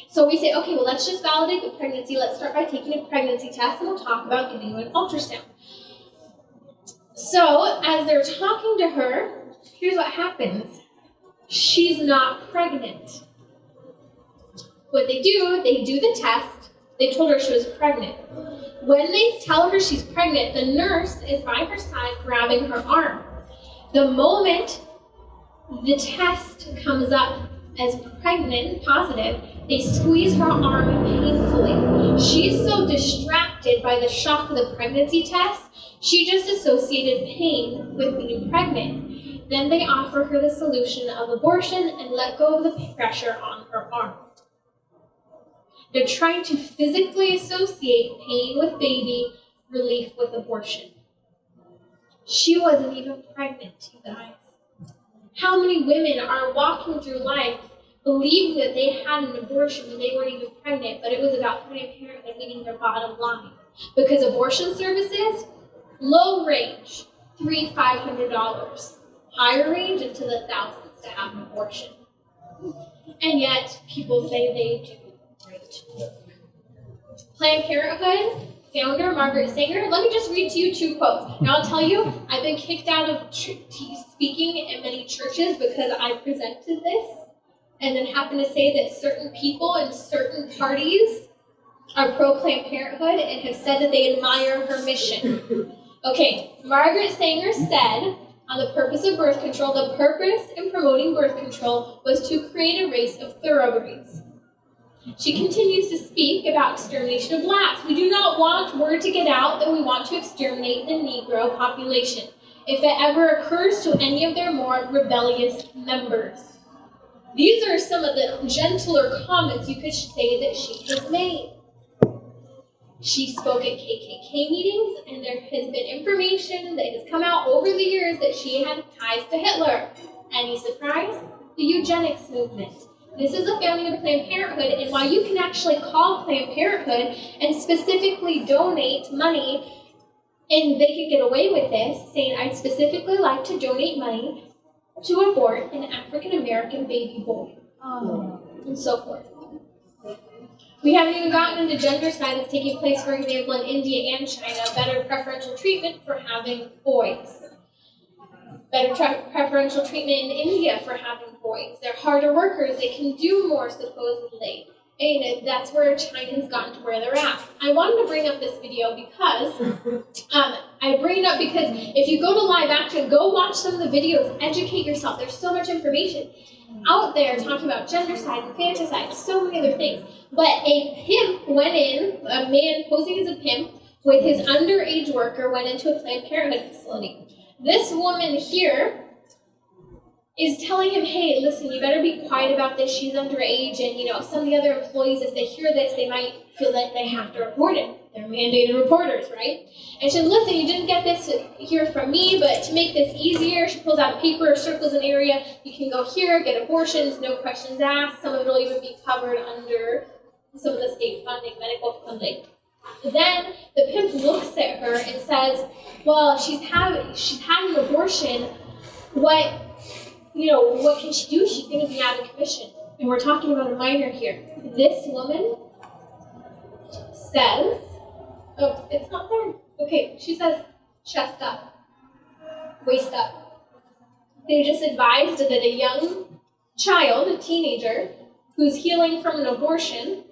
So we say, okay, well, let's just validate the pregnancy. Let's start by taking a pregnancy test, and we'll talk about getting you an ultrasound. So, as they're talking to her, here's what happens. She's not pregnant. What they do the test. They told her she was pregnant. When they tell her she's pregnant, the nurse is by her side grabbing her arm. The moment the test comes up as pregnant, positive, they squeeze her arm painfully. She's so distracted by the shock of the pregnancy test, she just associated pain with being pregnant. Then they offer her the solution of abortion and let go of the pressure on her arm. They're trying to physically associate pain with baby, relief with abortion. She wasn't even pregnant, you guys. How many women are walking through life believing that they had an abortion when they weren't even pregnant, but it was about Planned Parenthood meeting their bottom line? Because abortion services, low range, $300-$500. Higher range into the thousands to have an abortion. And yet, people say they do great work. Planned Parenthood founder Margaret Sanger, let me just read to you 2 quotes. Now I'll tell you, I've been kicked out of speaking in many churches because I presented this and then happened to say that certain people in certain parties are pro-Planned Parenthood and have said that they admire her mission. Okay, Margaret Sanger said, on the purpose of birth control, the purpose in promoting birth control was to create a race of thoroughbreds. She continues to speak about extermination of blacks. We do not want word to get out that we want to exterminate the Negro population, if it ever occurs to any of their more rebellious members. These are some of the gentler comments you could say that she has made. She spoke at KKK meetings, and there has been information that has come out over the years that she had ties to Hitler. Any surprise? The eugenics movement. This is the founding of Planned Parenthood, and while you can actually call Planned Parenthood and specifically donate money, and they can get away with this, saying, I'd specifically like to donate money to abort an African-American baby boy, and so forth. We haven't even gotten into gendercide that's taking place, for example, in India and China, better preferential treatment for having boys. Better preferential treatment in India for having boys. They're harder workers. They can do more, supposedly. And that's where China's gotten to where they're at. I wanted to bring up this video because, I bring it up because if you go to live action, go watch some of the videos, educate yourself. There's so much information out there talking about gendercide and fanticide, so many other things. But a pimp went in, a man posing as a pimp, with his underage worker, went into a Planned Parenthood facility. This woman here is telling him, hey, listen, you better be quiet about this. She's underage, and, some of the other employees, if they hear this, they might feel like they have to report it. They're mandated reporters, right? And she said, listen, you didn't get this here from me, but to make this easier, she pulls out paper, circles an area. You can go here, get abortions, no questions asked. Some of it will even be covered under some of the state funding, medical funding. Then the pimp looks at her and says, well, she's had an abortion. What can she do? She's going to be out of commission. And we're talking about a minor here. This woman says, oh, it's not there. Okay, she says, chest up, waist up. They just advised that a young child, a teenager, who's healing from an abortion,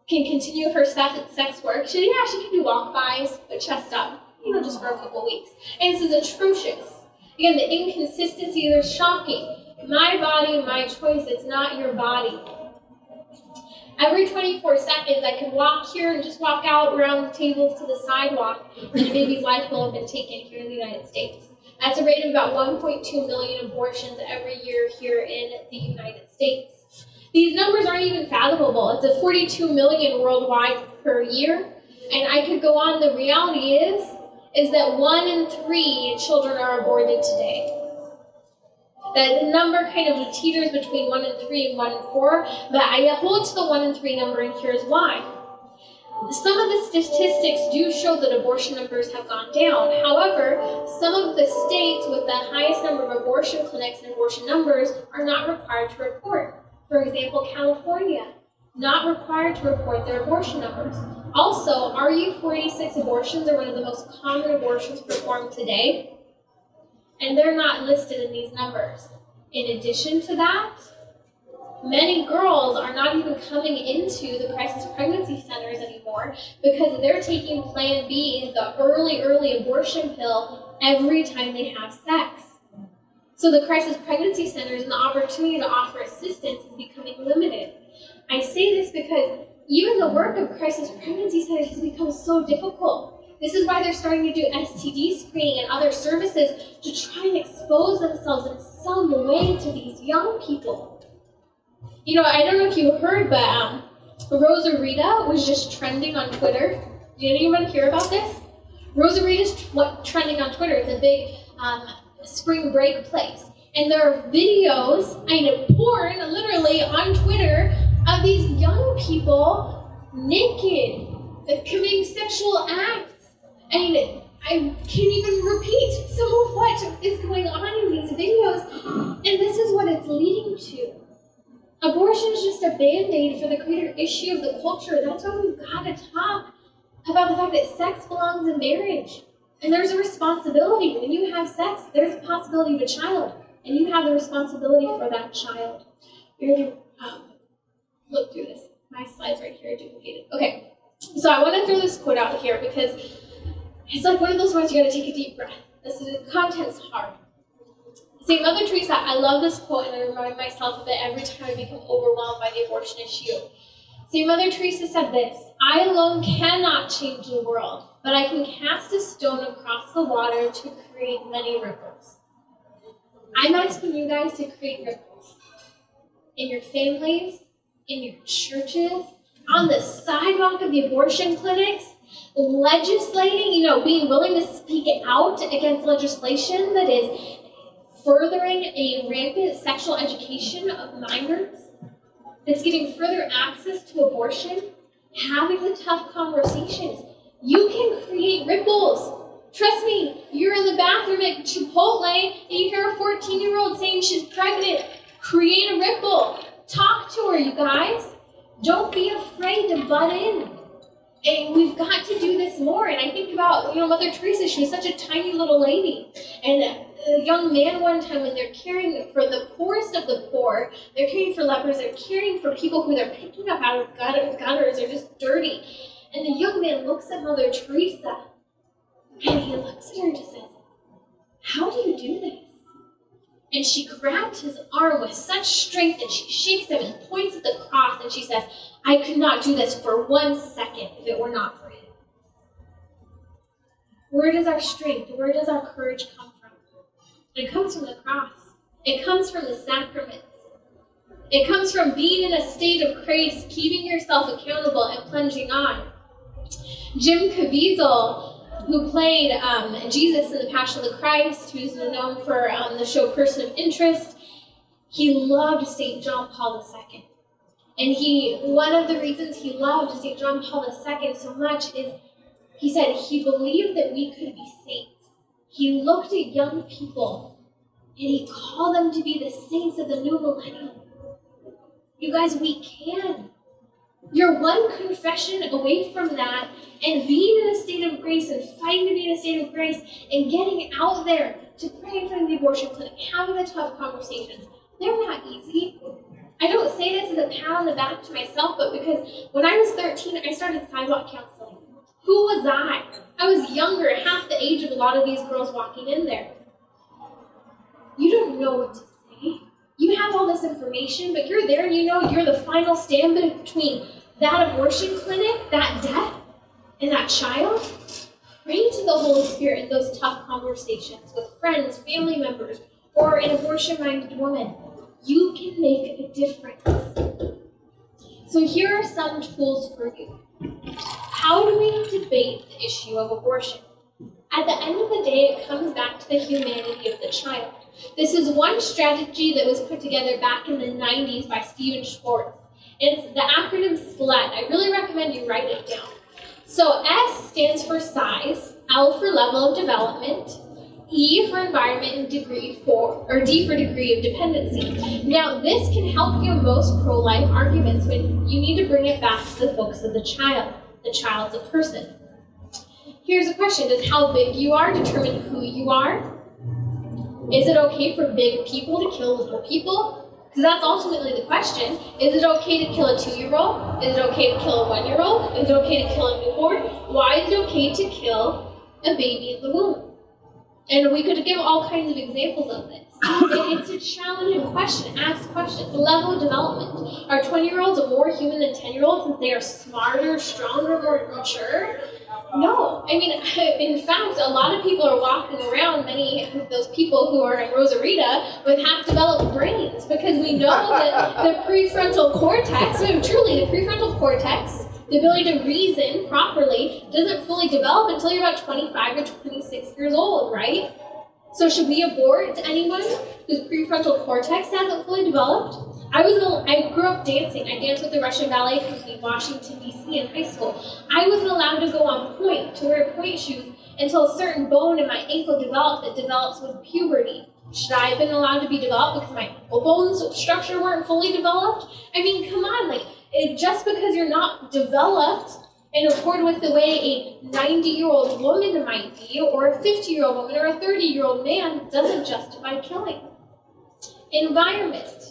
can continue her sex work. She can do walk-bys, but chest up, just for a couple weeks. And this is atrocious. Again, the inconsistencies are shocking. My body, my choice, it's not your body. Every 24 seconds, I can walk here and just walk out around the tables to the sidewalk, and a baby's life will have been taken here in the United States. That's a rate of about 1.2 million abortions every year here in the United States. These numbers aren't even fathomable. It's a 42 million worldwide per year. And I could go on. The reality is that 1 in 3 children are aborted today. The number kind of teeters between 1 in 3 and 1 in 4, but I hold to the 1 in 3 number, and here's why. Some of the statistics do show that abortion numbers have gone down. However, some of the states with the highest number of abortion clinics and abortion numbers are not required to report. For example, California, not required to report their abortion numbers. Also, RU486 abortions are one of the most common abortions performed today. And they're not listed in these numbers. In addition to that, many girls are not even coming into the crisis pregnancy centers anymore because they're taking Plan B, the early abortion pill, every time they have sex. So the crisis pregnancy centers and the opportunity to offer assistance is becoming limited. I say this because even the work of crisis pregnancy centers has become so difficult. This is why they're starting to do STD screening and other services to try and expose themselves in some way to these young people. You know, I don't know if you heard, but Rosarita was just trending on Twitter. Did anyone hear about this? Rosarita's trending on Twitter. It's a big spring break place. And there are videos, porn, literally, on Twitter of these young people naked, committing sexual acts. I can't even repeat some of what is going on in these videos. And this is what it's leading to. Abortion is just a band-aid for the greater issue of the culture. That's why we've got to talk about the fact that sex belongs in marriage. And there's a responsibility. When you have sex, there's a possibility of a child. And you have the responsibility for that child. You're going to look through this. My slides right here are duplicated. Okay, so I want to throw this quote out here because it's like one of those ones you got to take a deep breath. The content's hard. St. Mother Teresa, I love this quote and I remind myself of it every time I become overwhelmed by the abortion issue. St. Mother Teresa said this, "I alone cannot change the world, but I can cast a stone across the water to create many ripples." I'm asking you guys to create ripples in your families, in your churches, on the sidewalk of the abortion clinics, legislating, being willing to speak out against legislation that is furthering a rampant sexual education of minors, that's getting further access to abortion, having the tough conversations. You can create ripples. Trust me, you're in the bathroom at Chipotle and you hear a 14-year-old saying she's pregnant. Create a ripple. Talk to her, you guys. Don't be afraid to butt in. And we've got to do this more. And I think about, Mother Teresa, she was such a tiny little lady. And a young man one time when they're caring for the poorest of the poor, they're caring for lepers, they're caring for people who they're picking up out of gutters, they're just dirty. And the young man looks at Mother Teresa and he looks at her and just says, "How do you do this?" And she grabbed his arm with such strength and she shakes him and points at the cross and she says, "I could not do this for 1 second if it were not for him." Where does our strength, where does our courage come from? It comes from the cross. It comes from the sacraments. It comes from being in a state of grace, keeping yourself accountable and plunging on. Jim Caviezel, who played Jesus in The Passion of the Christ, who's known for the show Person of Interest, he loved St. John Paul II. And one of the reasons he loved St. John Paul II so much is he said he believed that we could be saints. He looked at young people and he called them to be the saints of the new millennium. You guys, we can. You're one confession away from that and being in a state of grace and fighting to be in a state of grace and getting out there to pray in front of the abortion clinic, having the tough conversations. They're not easy. I don't say this as a pat on the back to myself, but because when I was 13, I started sidewalk counseling. Who was I? I was younger, half the age of a lot of these girls walking in there. You don't know what to say. You have all this information, but you're there and you're the final stand between that abortion clinic, that death, and that child. Pray to the Holy Spirit in those tough conversations with friends, family members, or an abortion-minded woman. You can make a difference. So here are some tools for you. How do we debate the issue of abortion? At the end of the day, it comes back to the humanity of the child. This is one strategy that was put together back in the 90s by Stephen Schwartz. It's the acronym SLED. I really recommend you write it down. So S stands for size, L for level of development, E for environment, and D for degree of dependency. Now, this can help you in most pro-life arguments when you need to bring it back to the focus of the child. The child's a person. Here's a question. Does how big you are determine who you are? Is it okay for big people to kill little people? Because that's ultimately the question. Is it okay to kill a 2-year-old? Is it okay to kill a 1-year-old? Is it okay to kill a newborn? Why is it okay to kill a baby in the womb? And we could give all kinds of examples of this. It's a challenging question. Ask questions. The level of development. Are 20-year-olds more human than 10-year-olds since they are smarter, stronger, more mature? No. I mean, in fact, a lot of people are walking around, many of those people who are in Rosarita, with half-developed brains, because we know that the prefrontal cortex, truly the prefrontal cortex, the ability to reason properly, doesn't fully develop until you're about 25 or 26 years old, right? So should we abort anyone whose prefrontal cortex hasn't fully developed? I grew up dancing. I danced with the Russian Ballet Company in Washington, D.C. in high school. I wasn't allowed to go on point, to wear point shoes, until a certain bone in my ankle developed that develops with puberty. Should I have been allowed to be developed because my ankle bones structure weren't fully developed? I mean, come on, just because you're not developed in accord with the way a 90-year-old woman might be, or a 50-year-old woman, or a 30-year-old man, doesn't justify killing. Environment.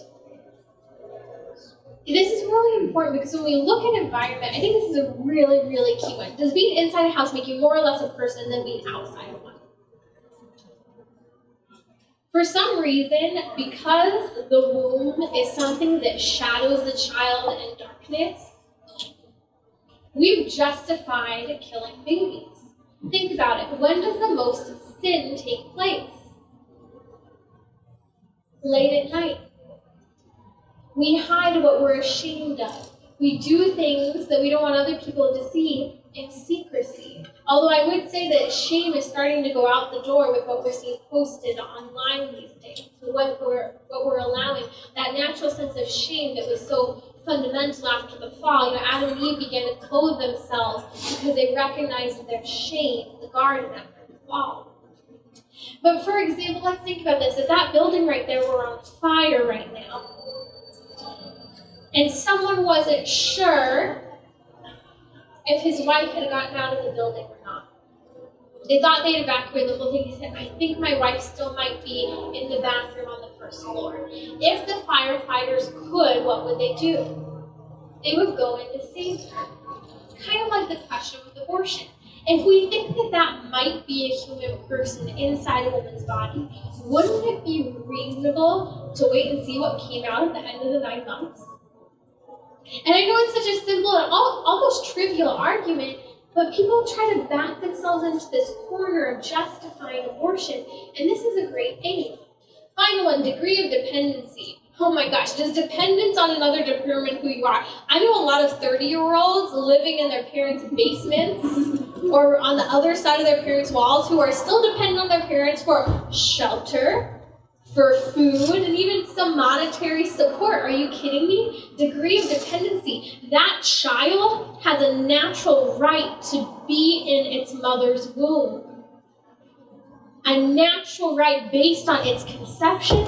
This is really important because when we look at environment, I think this is a really, really key one. Does being inside a house make you more or less a person than being outside of one? For some reason, because the womb is something that shadows the child in darkness, we've justified killing babies. Think about it. When does the most sin take place? Late at night. We hide what we're ashamed of. We do things that we don't want other people to see in secrecy. Although I would say that shame is starting to go out the door with what we're seeing posted online these days. So what we're allowing, that natural sense of shame that was so fundamental after the fall. Adam and Eve began to clothe themselves because they recognized their shame in the garden after the fall. But for example, let's think about this. If that building right there were on fire right now, and someone wasn't sure if his wife had gotten out of the building or not. They thought they'd evacuated the whole thing. He said, I think my wife still might be in the bathroom on the first floor. If the firefighters could, what would they do? They would go in to save her. It's kind of like the question with abortion. If we think that that might be a human person inside a woman's body, wouldn't it be reasonable to wait and see what came out at the end of the 9 months? And I know it's such a simple and almost trivial argument, but people try to back themselves into this corner of justifying abortion, and this is a great thing. Final one, degree of dependency. Oh my gosh, does dependence on another determine who you are? I know a lot of 30-year-olds living in their parents' basements or on the other side of their parents' walls who are still dependent on their parents for shelter, for food, and even some monetary support. Are you kidding me? Degree of dependency. That child has a natural right to be in its mother's womb. A natural right based on its conception.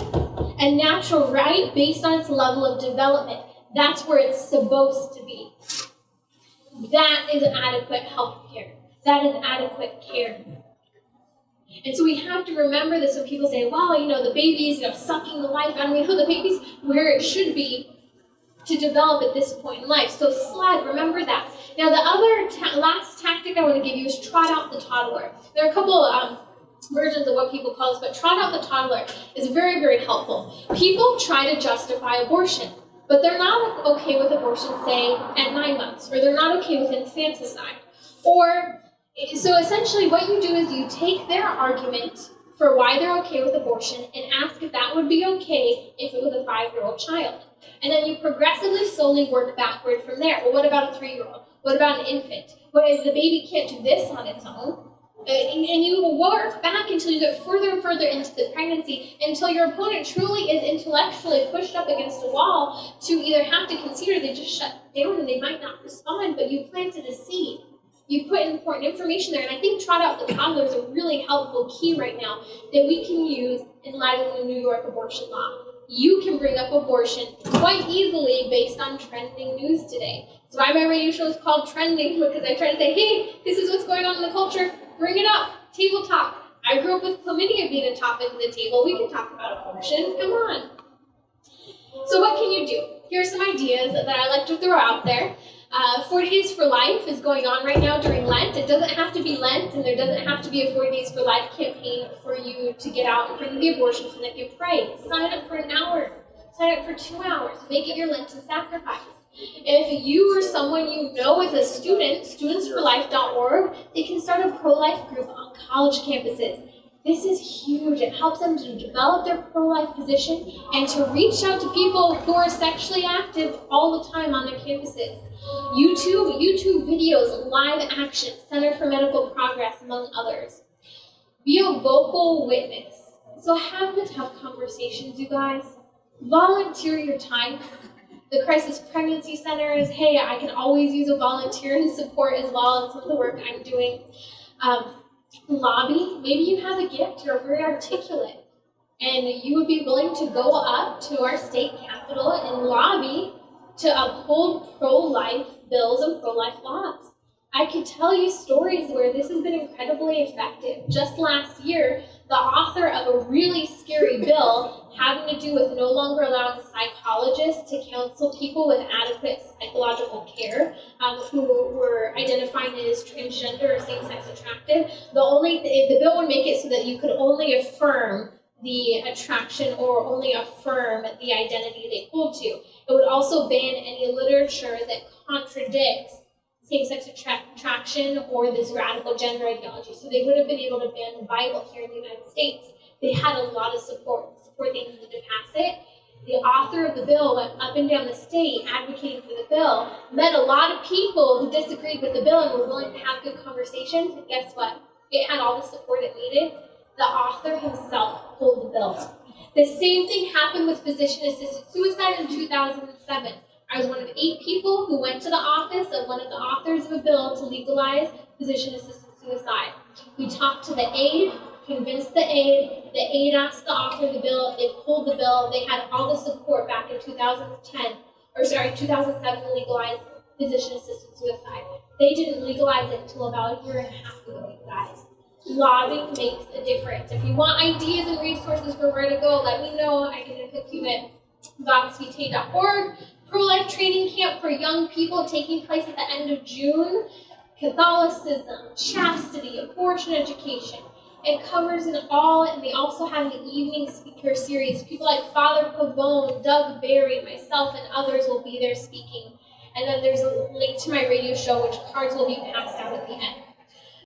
A natural right based on its level of development. That's where it's supposed to be. That is adequate health care. That is adequate care. And so we have to remember this when people say, well, the baby's sucking the life out of me. No, the baby's where it should be to develop at this point in life. So sled, remember that. Now the other last tactic I want to give you is trot out the toddler. There are a couple versions of what people call this, but trot out the toddler is very, very helpful. People try to justify abortion, but they're not okay with abortion, say, at 9 months, or they're not okay with infanticide. So essentially what you do is you take their argument for why they're okay with abortion and ask if that would be okay if it was a 5-year-old child. And then you progressively, slowly work backward from there. Well, what about a 3-year-old? What about an infant? What if the baby can't do this on its own? And you work back until you get further and further into the pregnancy, until your opponent truly is intellectually pushed up against a wall to either have to consider they just shut down and they might not respond, but you planted a seed. You put important information there, and I think trot out the toddler is a really helpful key right now that we can use in light of the New York abortion law. You can bring up abortion quite easily based on trending news today. That's why my radio show is called Trending, because I try to say, hey, this is what's going on in the culture. Bring it up. Table talk. I grew up with chlamydia being a topic of the table. We can talk about abortion. Come on. So what can you do? Here are some ideas that I like to throw out there. 40 Days for Life is going on right now during Lent. It doesn't have to be Lent, and there doesn't have to be a 40 Days for Life campaign for you to get out in front of the abortion clinic and pray. Sign up for an hour. Sign up for 2 hours. Make it your Lenten sacrifice. If you or someone you know is a student, studentsforlife.org, they can start a pro-life group on college campuses. This is huge. It helps them to develop their pro-life position and to reach out to people who are sexually active all the time on their campuses. YouTube videos, live action, Center for Medical Progress, among others. Be a vocal witness. So have the tough conversations, you guys. Volunteer your time. The crisis pregnancy centers, hey, I can always use a volunteer and support as well in some of the work I'm doing. Lobby, maybe you have a gift, you're very articulate, and you would be willing to go up to our state capitol and lobby to uphold pro-life bills and pro-life laws. I could tell you stories where this has been incredibly effective. Just last year, the author of a really scary bill having to do with no longer allowing psychologists to counsel people with adequate psychological care who were identifying as transgender or same-sex attractive. The bill would make it so that you could only affirm the attraction or only affirm the identity they hold to. It would also ban any literature that contradicts same-sex attraction or this radical gender ideology. So they would have been able to ban the Bible here in the United States. They had a lot of support they needed to pass it. The author of the bill went up and down the state advocating for the bill, met a lot of people who disagreed with the bill and were willing to have good conversations, and guess what? It had all the support it needed. The author himself pulled the bill. The same thing happened with physician-assisted suicide in 2007. I was one of 8 people who went to the office of one of the authors of a bill to legalize physician-assisted suicide. We talked to the aide, convinced the aide asked the author of the bill, they pulled the bill, they had all the support back in 2007 to legalize physician-assisted suicide. They didn't legalize it until about a year and a half ago, you guys. Lobbying makes a difference. If you want ideas and resources for where to go, let me know. I can hook you at voxvitae.org. Pro-life training camp for young people taking place at the end of June. Catholicism, chastity, abortion education. It covers it all, and they also have an evening speaker series. People like Father Pavone, Doug Barry, myself, and others will be there speaking. And then there's a link to my radio show, which cards will be passed out at